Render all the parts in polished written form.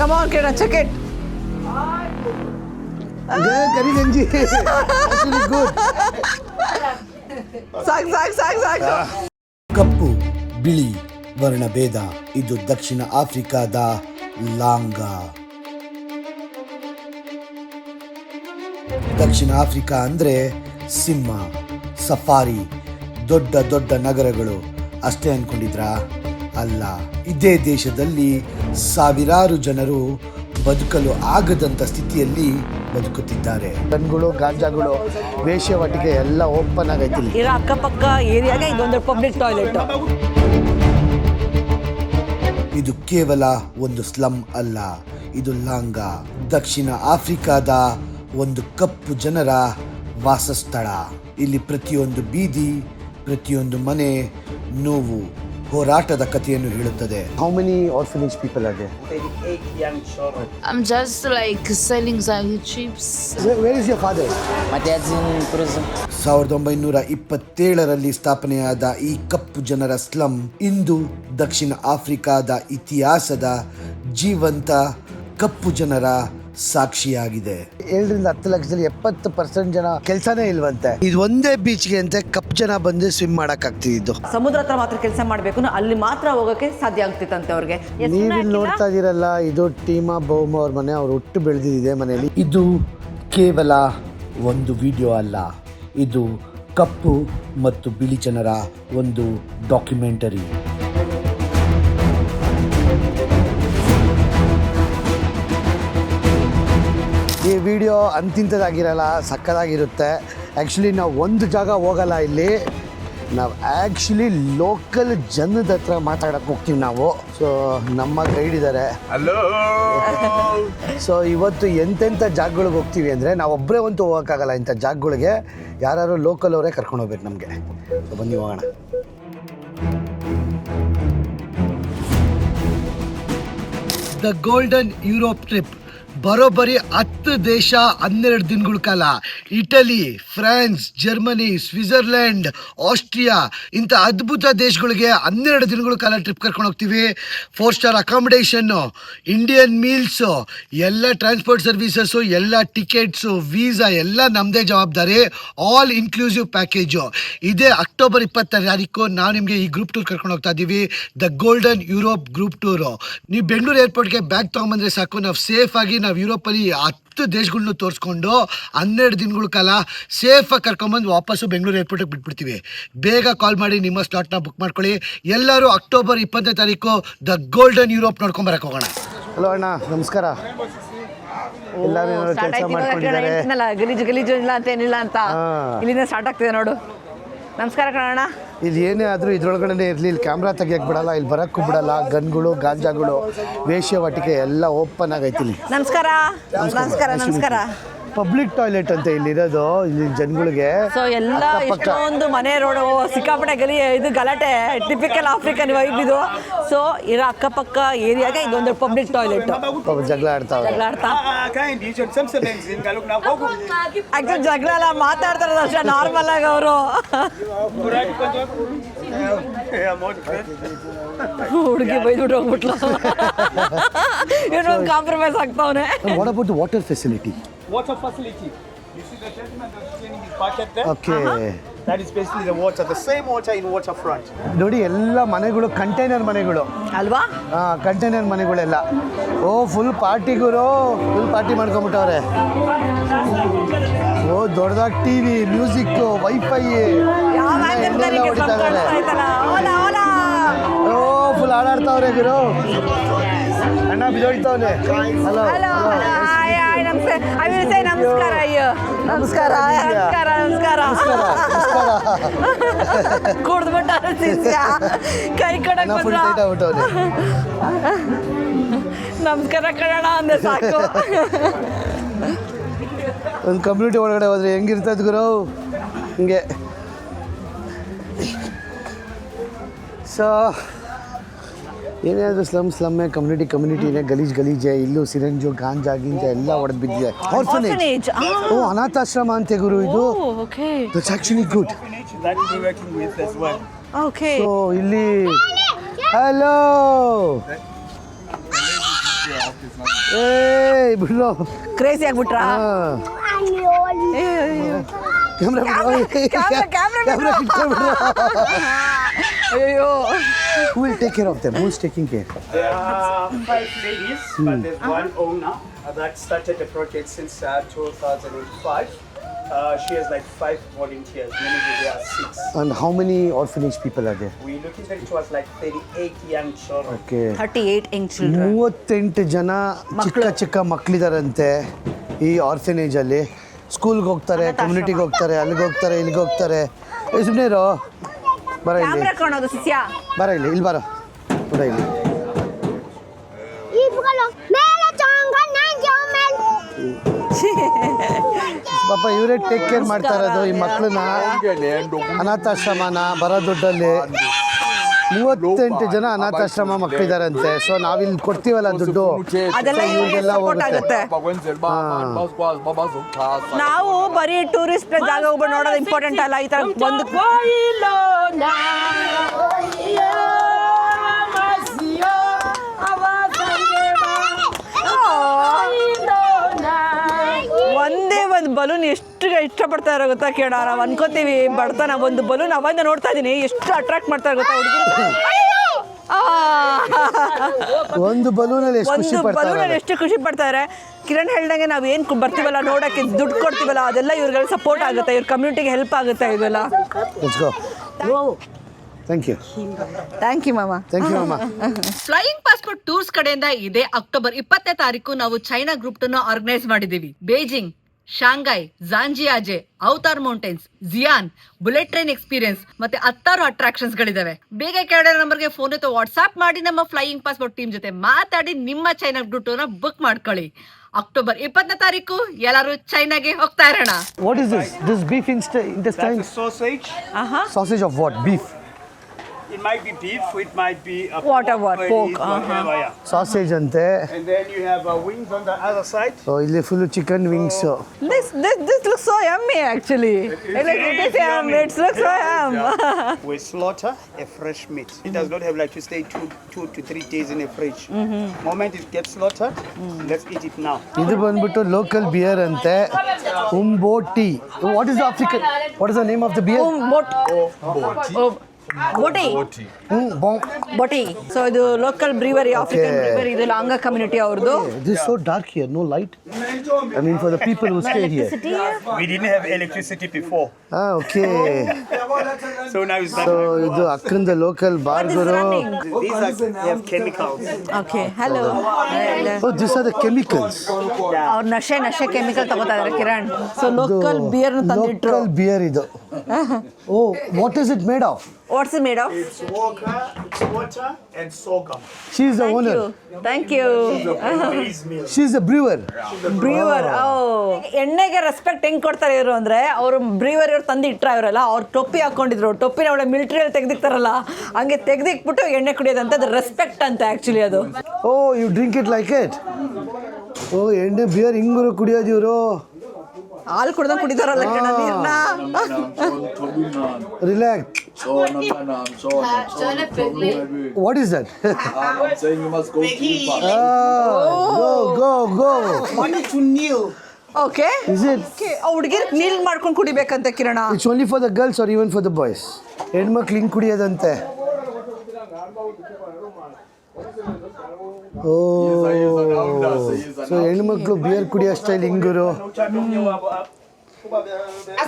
Come on, Kiran, check it. Kari Ganji. Actually good. ಸಾಕು. ಕಪ್ಪು ಬಿಳಿ ವರ್ಣಭೇದ ಇದು ದಕ್ಷಿಣ ಆಫ್ರಿಕಾದ ಲಾಂಗಾ. ದಕ್ಷಿಣ ಆಫ್ರಿಕಾ ಅಂದ್ರೆ ಸಿಂಹ, ಸಫಾರಿ, ದೊಡ್ಡ ದೊಡ್ಡ ನಗರಗಳು ಅಷ್ಟೇ ಅನ್ಕೊಂಡಿದ್ರಾ? ಅಲ್ಲ, ಇದೇ ದೇಶದಲ್ಲಿ ಸಾವಿರಾರು ಜನರು ಬದುಕಲು ಆಗದಂತ ಸ್ಥಿತಿಯಲ್ಲಿ ಬದುಕುತ್ತಿದ್ದಾರೆ. ಗನ್ಗಳು, ಗಾಂಜಾಗಳು, ವೇಶ್ಯಾವಾಟಿಕೆ ಎಲ್ಲ ಓಪನ್ ಆಗೈತಿ. ಇರೋ ಅಕ್ಕಪಕ್ಕ ಏರಿಯಾಗೆ ಇದೊಂದು ಪಬ್ಲಿಕ್ ಟಾಯ್ಲೆಟ್. ಇದು ಕೇವಲ ಒಂದು ಸ್ಲಮ್ ಅಲ್ಲ, ಇದು ಲಾಂಗಾ, ದಕ್ಷಿಣ ಆಫ್ರಿಕಾದ ಒಂದು ಕಪ್ಪು ಜನರ ವಾಸಸ್ಥಳ. ಇಲ್ಲಿ ಪ್ರತಿಯೊಂದು ಬೀದಿ, ಪ್ರತಿಯೊಂದು ಮನೆ ನೋವು, ಹೋರಾಟದ ಕಥೆಯನ್ನು ಹೇಳುತ್ತದೆ. How many orphanage people are there? 8 young children. I'm just like selling some chips. Where is your father? My dad's in prison. 1927ರಲ್ಲಿ ಸ್ಥಾಪನೆಯಾದ ಈ ಕಪ್ಪು ಜನರ ಸ್ಲಮ್ ಇಂದು ದಕ್ಷಿಣ ಆಫ್ರಿಕಾದ ಇತಿಹಾಸದ ಜೀವಂತ ಕಪ್ಪು ಜನರ ಸಾಕ್ಷಿಯಾಗಿದೆ. 7-10 ಲಕ್ಷದಲ್ಲಿ 70% ಜನ ಕೆಲಸನೇ ಇಲ್ವಂತೆ. ಇದು ಒಂದೇ ಬೀಚ್ಗೆ ಅಂತ ಕಪ್ಪು ಜನ ಬಂದು ಸ್ವಿಮ್ ಮಾಡಕ್ ಆಗ್ತಿದ್ದು. ಸಮುದ್ರ ಹತ್ರ ಮಾತ್ರ ಕೆಲಸ ಮಾಡಬೇಕು, ಅಲ್ಲಿ ಮಾತ್ರ ಹೋಗಕ್ಕೆ ಸಾಧ್ಯ ಆಗ್ತಿತ್ತಂತೆ ಅವ್ರಿಗೆ. ನೀವಿಲ್ಲಿ ನೋಡ್ತಾ ಇದೀರಲ್ಲ, ಇದು ಟೀಮಾ ಬೌಮ ಅವ್ರ ಮನೆ. ಅವ್ರು ಹುಟ್ಟು ಬೆಳೆದಿದೆ ಮನೆಯಲ್ಲಿ. ಇದು ಕೇವಲ ಒಂದು ವಿಡಿಯೋ ಅಲ್ಲ, ಇದು ಕಪ್ಪು ಮತ್ತು ಬಿಳಿ ಜನರ ಒಂದು ಡಾಕ್ಯುಮೆಂಟರಿ. ಈ ವಿಡಿಯೋ ಅಂತಿಂಥದ್ದಾಗಿರಲ್ಲ, ಸಕ್ಕದಾಗಿರುತ್ತೆ. ಆ್ಯಕ್ಚುಲಿ ನಾವು ಒಂದು ಜಾಗ ಹೋಗಲ್ಲ ಇಲ್ಲಿ, ನಾವು ಆ್ಯಕ್ಚುಲಿ ಲೋಕಲ್ ಜನದ ಹತ್ರ ಮಾತಾಡೋಕ್ಕೆ ಹೋಗ್ತೀವಿ ನಾವು. ಸೊ ನಮ್ಮ ಗೈಡ್ ಇದ್ದಾರೆ. ಹಲೋ. ಸೊ ಇವತ್ತು ಎಂತೆಂಥ ಜಾಗಗಳಿಗೆ ಹೋಗ್ತೀವಿ ಅಂದರೆ, ನಾವು ಒಬ್ಬರೇ ಅಂತೂ ಹೋಗೋಕ್ಕಾಗಲ್ಲ. ಇಂಥ ಜಾಗಗಳಿಗೆ ಯಾರು ಲೋಕಲ್ ಅವರೇ ಕರ್ಕೊಂಡು ಹೋಗ್ಬೇಕು ನಮಗೆ. ಸೊ ಬನ್ನಿ ಹೋಗೋಣ. ದ ಗೋಲ್ಡನ್ ಯುರೋಪ್ ಟ್ರಿಪ್ ಬರೋಬ್ಬರಿ 10 ದೇಶ 12 ದಿನಗಳ ಕಾಲ. Italy, France, Germany, Switzerland, Austria ಇಂಥ ಅದ್ಭುತ ದೇಶಗಳಿಗೆ 12 ದಿನಗಳ ಕಾಲ ಟ್ರಿಪ್ ಕರ್ಕೊಂಡು ಹೋಗ್ತೀವಿ. 4 ಸ್ಟಾರ್ ಅಕಾಮಿಡೇಷನ್ನು, ಇಂಡಿಯನ್ ಮೀಲ್ಸು, ಎಲ್ಲ ಟ್ರಾನ್ಸ್ಪೋರ್ಟ್ ಸರ್ವಿಸಸ್ಸು, ಎಲ್ಲ ಟಿಕೆಟ್ಸು, ವೀಸಾ ಎಲ್ಲ ನಮ್ಮದೇ ಜವಾಬ್ದಾರಿ. All inclusive package. ಇದೇ ಅಕ್ಟೋಬರ್ 20 ತಾರೀಕು ನಾವು ನಿಮಗೆ ಈ ಗ್ರೂಪ್ ಟೂರ್ ಕರ್ಕೊಂಡು ಹೋಗ್ತಾ ಇದ್ದೀವಿ, the golden Europe group tour. ನೀವು ಬೆಂಗಳೂರು ಏರ್ಪೋರ್ಟ್ಗೆ ಬ್ಯಾಗ್ ತೊಗೊಂಬಂದ್ರೆ ಸಾಕು, ನಾವು ಸೇಫ್ ಆಗಿ ನಾವು ಯುರೋಪಲ್ಲಿ 10 ದೇಶಗಳನ್ನೂ ತೋರಿಸ್ಕೊಂಡು 12 ದಿನಗಳ ಕಾಲ ಸೇಫಾಗಿ ಕರ್ಕೊಂಬಂದು ವಾಪಸ್ಸು ಬೆಂಗಳೂರು ಏರ್ಪೋರ್ಟಿಗೆ ಬಿಟ್ಬಿಡ್ತೀವಿ. ಬೇಗ ಕಾಲ್ ಮಾಡಿ ನಿಮ್ಮ ಸ್ಲಾಟ್ನ ಬುಕ್ ಮಾಡ್ಕೊಳ್ಳಿ. ಎಲ್ಲರೂ ಅಕ್ಟೋಬರ್ 20 ತಾರೀಕು ದ ಗೋಲ್ಡನ್ ಯುರೋಪ್ ನೋಡ್ಕೊಂಬರಕ್ಕೆ ಹೋಗೋಣ. ಹಲೋ ಅಣ್ಣ, ನಮಸ್ಕಾರ. ಎಲ್ಲರೂ ಕೆಲಸ ಮಾಡ್ಕೊಂಡಿದ್ದಾರೆ. ಗಲೀಜು ಇಲ್ಲ ಅಂತ ಏನಿಲ್ಲ ಅಂತ ಇಲ್ಲಿಂದ ಸ್ಟಾರ್ಟ್ ಆಗ್ತಿದೆ ನೋಡು. ನಮಸ್ಕಾರ ಕಣಣ್ಣ. ಇಲ್ಲಿ ಏನೇ ಆದರೂ ಇದ್ರೊಳಗಡೆ ಇರಲಿ, ಇಲ್ಲಿ ಕ್ಯಾಮ್ರಾ ತೆಗಿಯಕ್ಕೆ ಬಿಡಲ್ಲ, ಇಲ್ಲಿ ಬರೋಕ್ಕೂ ಬಿಡಲ್ಲ. ಗನ್ಗಳು, ಗಾಂಜಾಗಳು, ವೇಶ್ಯಾವಾಟಿಕೆ ಎಲ್ಲ ಓಪನ್ ಆಗೈತಿ ಇಲ್ಲಿ. ನಮಸ್ಕಾರ. ಪಬ್ಲಿಕ್ ಟಾಯ್ಲೆಟ್ ಅಂತ ಇಲ್ಲಿರೋದು, ಇಲ್ಲಿ ಜನಗಳಿಗೆ. ಸೊ ಎಲ್ಲ ಎಷ್ಟೊಂದು ಮನೆ ರೋಡು, ಸಿಕ್ಕಾಪಟ್ಟೆ ಇದು ಗಲಾಟೆ, ಟಿಪಿಕಲ್ ಆಫ್ರಿಕನ್ ವೈಬ್ ಇದು. ಸೊ ಇರೋ ಅಕ್ಕಪಕ್ಕ ಏರಿಯಾಗೆ ಇದೊಂದು ಪಬ್ಲಿಕ್ ಟಾಯ್ಲೆಟ್. ಜಗಳ ಆಡ್ತಾವೆ. ಆಕ್ಚುಲಿ ಜಗಳ ಎಲ್ಲ ಮಾತಾಡ್ತಾರದು ಅಷ್ಟೇ ನಾರ್ಮಲ್ ಆಗಿ ಅವರು. ಹುಡುಗಿ ಬೈದ್ಬಿಟ್ಟು ಹೋಗ್ಬಿಟ್ಲು. ಇನ್ನೊಂದು compromise ಆಗ್ತಾವನೆ. What about the water facility? Water facility. You see the gentleman that's cleaning his bucket there? Okay. That is basically the water, the same water in waterfront. ನೋಡಿ, ಎಲ್ಲ ಮನೆಗಳು ಕಂಟೈನರ್ ಮನೆಗಳು ಅಲ್ವಾ? ಕಂಟೈನರ್ ಮನೆಗಳೆಲ್ಲ. ಓ full party ಗುರು, full party ಮಾಡ್ಕೊಂಬಿಟ್ಟವ್ರೆ. ಓ ದೊಡ್ಡದಾಗಿ TV, music, wifi ಹೊಡಿತಾ ಇದ್ದಾರೆ. ಓ full ಆಡಾಡ್ತಾವ್ರೆ ಗುರು. ಅಣ್ಣ ಬಿದ್ದೋಡ್ತಾವನೆ. Hello. ನಮಸ್ಕಾರ. ಅಯ್ಯೋ ನಮಸ್ಕಾರ. ಕುಡ್ದ್ಬಿಟ್ಟ ಕೈ ಕಡಕ್ ನಮಸ್ಕಾರ ಕಣಣ ಅಂದೆ ಸಾಕು. ಒಂದು ಕಮ್ಯುನಿಟಿ ಒಳಗಡೆ ಹೋದ್ರೆ ಹೆಂಗಿರ್ತದ ಗುರು, ಹಿಂಗೆ. ಸೊ ಏನೇ ಆದರೂ ಸ್ಲಮ್ಮೇ, ಕಮ್ಯುನಿಟಿನೇ, ಗಲೀಜೆ. ಇಲ್ಲೂ ಸಿರಂಜು, ಗಾಂಜಾ ಗಿಂಜ ಎಲ್ಲ ಹೊಡೆದು ಬಿದ್ದಿದೆ. ಆರ್ಫನೇಜ್. ಓ ಅನಾಥಾಶ್ರಮ ಅಂತೆ ಗುರು ಇದು. That's actually good. ಸೊ ಇಲ್ಲಿ ಹಲೋ ಏಯ್ ಬಿಡ್ಲೋ ಕ್ರೇಜಿ ಆಗ್ಬಿಟ್ರಾ ಕ್ಯಾಮ್ರಾ ಅಯ್ಯೋ Who will take care of them? Who's taking care? There are 5 ladies, but there's one owner that started the project since 2005. She has like 5 volunteers, mainly there are 6. And how many orphanage people are there? We looking at it was like 38 young children. Okay. 38 young children. 38 ಜನ ಚಿಕ್ಕ ಚಿಕ್ಕ ಮಕ್ಕಳಿದಾರಂತೆ ಈ ಆರ್ಫನೇಜಲ್ಲಿ. ಸ್ಕೂಲ್ಗೆ ಹೋಗ್ತಾರೆ, ಕಮ್ಯುನಿಟಿಗೆ ಹೋಗ್ತಾರೆ, ಅಲ್ಲಿಗೆ ಹೋಗ್ತಾರೆ, ಇಲ್ಲಿಗೆ ಹೋಗ್ತಾರೆ. ಸುಮ್ಮನೆ ಇರೋ, ಬರ ಇಲ್ಲಿ, ಕ್ಯಾಮ್ರಾ ಕಾಣೋದು ಶಿಷ್ಯ. ಬರ ಇಲ್ಲಿ, ಇಲ್ಲಿ ಬರ, ಬರ ಇಲ್ಲಿ. ಪಾಪ ಇವರೇ ಟೇಕ್ ಕೇರ್ ಮಾಡ್ತಾ ಇರೋದು ಈ ಮಕ್ಕಳನ್ನ, ಅನಾಥಾಶ್ರಮನ ಬರೋ ದುಡ್ಡಲ್ಲಿ. 38 ಜನ ಅನಾಥಾಶ್ರಮ ಮಕ್ಕಳಿದಾರಂತೆ. ಸೊ ನಾವಿಲ್ಲಿ ಕೊಡ್ತೀವಲ್ಲ ದುಡ್ಡು, ಅದೆಲ್ಲ ಇವ್ರಿಗೆಲ್ಲ ಸಪೋರ್ಟ್ ಹೋಗುತ್ತೆ. ಆಗುತ್ತೆ. ನಾವು ಬರೀ ಟೂರಿಸ್ಟ್ ಜಾಗ ಹೋಗ್ಬಿಟ್ಟು ನೋಡೋದು ಇಂಪಾರ್ಟೆಂಟ್ ಅಲ್ಲ. ಈ ತರ ಒಂದು ಒಂದೇ ಒಂದು ಬಲೂನ್ ಎಷ್ಟು ಇಷ್ಟಪಡ್ತಾ ಗೊತ್ತಾ ಕೇಳ. ನಾವು ಅನ್ಕೋತೀವಿ ಬಡತನ, ಒಂದು ಬಲೂನ್ ಅವಾಗಿಂದ ನೋಡ್ತಾ ಇದೀನಿ ಎಷ್ಟು ಅಟ್ರಾಕ್ಟ್ ಮಾಡ್ತಾರೆ ಗೊತ್ತಾ ಹುಡುಗರು. ಒಂದು ಬಲೂನಲ್ಲಿ ಎಷ್ಟು ಖುಷಿ ಪಡ್ತಾರೆ. ಕಿರಣ್ ಹೇಳ್ದಂಗೆ ನಾವು ಏನು ಬರ್ತೀವಲ್ಲ ನೋಡೋಕ್ಕೆ, ದುಡ್ಡು ಕೊಡ್ತೀವಲ್ಲ, ಅದೆಲ್ಲ ಇವ್ರಿಗೆಲ್ಲ ಸಪೋರ್ಟ್ ಆಗುತ್ತೆ, ಇವ್ರ ಕಮ್ಯುನಿಟಿಗೆ ಹೆಲ್ಪ್ ಆಗುತ್ತೆ ಇದೆಲ್ಲ. ಥ್ಯಾಂಕ್ ಯು ಮಾಮ. ಫ್ಲೈಯಿಂಗ್ ಪಾಸ್ಪೋರ್ಟ್ ಟೂರ್ಸ್ ಕಡೆಯಿಂದ ಇದೇ ಅಕ್ಟೋಬರ್ 20ನೇ ತಾರೀಕು ನಾವು ಚೈನಾ ಗ್ರೂಪ್ ಟೂರ್ನ ಆರ್ಗನೈಸ್ ಮಾಡಿದ್ದೀವಿ. Beijing, Shanghai, Zhangjiajie, Avatar mountains, Xi'an, bullet train experience ಮತ್ತೆ 10 ಅಟ್ರಾಕ್ಷನ್ಸ್ ಗಳಿದಾವೆ. ಬೇಗ ಕೆಳಗಡೆ ನಂಬರ್ಗೆ ಫೋನ್ ಅಥವಾ ವಾಟ್ಸ್ಆಪ್ ಮಾಡಿ ನಮ್ಮ ಫ್ಲೈಯಿಂಗ್ ಪಾಸ್ಪೋರ್ಟ್ ಟೀಮ್ ಜೊತೆ ಮಾತಾಡಿ ನಿಮ್ಮ ಚೈನಾ ಗ್ರೂಪ್ ಟೂರ್ನ ಬುಕ್ ಮಾಡ್ಕೊಳ್ಳಿ. ಅಕ್ಟೋಬರ್ 20ನೇ ತಾರೀಕು ಎಲ್ಲರೂ ಚೈನಾಗೆ ಹೋಗ್ತಾ ಇರೋಣ. What is this? This beef intestine? That's a sausage. Sausage of what? Beef? It might be beef, it might be a Whatever, pork, whatever, yeah. Sausage ante. And then you have wings on the other side. So ಇಲ್ಲಿ full chicken wings. This looks so yummy actually. It looks so yummy. We slaughter a fresh meat. It does not have like to stay 2 to 3 days in a fridge. Moment it gets slaughtered, let's eat it now. ಇದು ಬಂದ್ಬಿಟ್ಟು local beer ante. Umboti. What is the African? What is the name of the beer? ಬೋಟಿ. So ಇದು local brewery, African brewery. ಇದು Langa community ಅವ್ರದ್ದು. This is so dark here, no light. I mean for the people who stay here. We didn't have electricity before. Okay. So now it's So ಇದು ಅಕ್ಕಂದ local bar guru. These have chemicals. Okay, hello. Oh, these are the chemicals. ಅವ್ರ ನಶೆ chemical ತಗೋತಾ ಇದಾರೆ Kiran. So local beer ತಂದಿಟ್ರು. Local beer ಇದು. Oh, what is it made of? What's it made of? It's water and sorghum. She is the owner. Thank you. She is a brewer. ಬ್ರೀವರ್. ಎಣ್ಣೆಗೆ respect ಹೆಂಗ್ ಕೊಡ್ತಾರೆ ಇವರು ಅಂದ್ರೆ, ಅವರು ಬ್ರೀವರ್ ಇವ್ರು ತಂದು ಇಟ್ರ ಇವರಲ್ಲ, ಅವ್ರು ಟೊಪ್ಪಿ ಹಾಕೊಂಡಿದ್ರು. ಟೊಪ್ಪಿನ ಒಳ್ಳೆ ಮಿಲಿಟರಿಯಲ್ಲಿ ತೆಗ್ದಿಕ್ತಾರಲ್ಲ, ಹಂಗೆ ತೆಗ್ದಿಕ್ಬಿಟ್ಟು ಎಣ್ಣೆ ಕುಡಿಯೋದಂತ. ಅದು ರೆಸ್ಪೆಕ್ಟ್ ಅಂತ ಆಕ್ಚುಲಿ ಅದು. Oh, you drink it like it? Oh, ಎಣ್ಣೆ ಬಿಯರ್ ಹಿಂಗರು ಕುಡಿಯೋದು ಇವರು. ಹಾಲು ಕುಡ್ದಂಗೆ ಕುಡಿತಾರಲ್ಲ ಕಿರಣ ನೀರ್ನ. Relax. What is that? I'm saying you must go deeper. Go. Money to kneel. Okay. Is it? ಹುಡುಗಿರ್ ನೀಲ್ ಮಾಡ್ಕೊಂಡು ಕುಡಿಬೇಕಂತ ಕಿರಣ. It's only for the girls or even for the boys? ಹೆಣ್ಮಕ್ಳು ಹಿಂಗೆ ಕುಡಿಯೋದಂತೆ. So ಹೆಣ್ಮಕ್ಳು ಬಿಯರ್ ಕುಡಿಯೋ ಸ್ಟೈಲ್ ಹಿಂಗರು.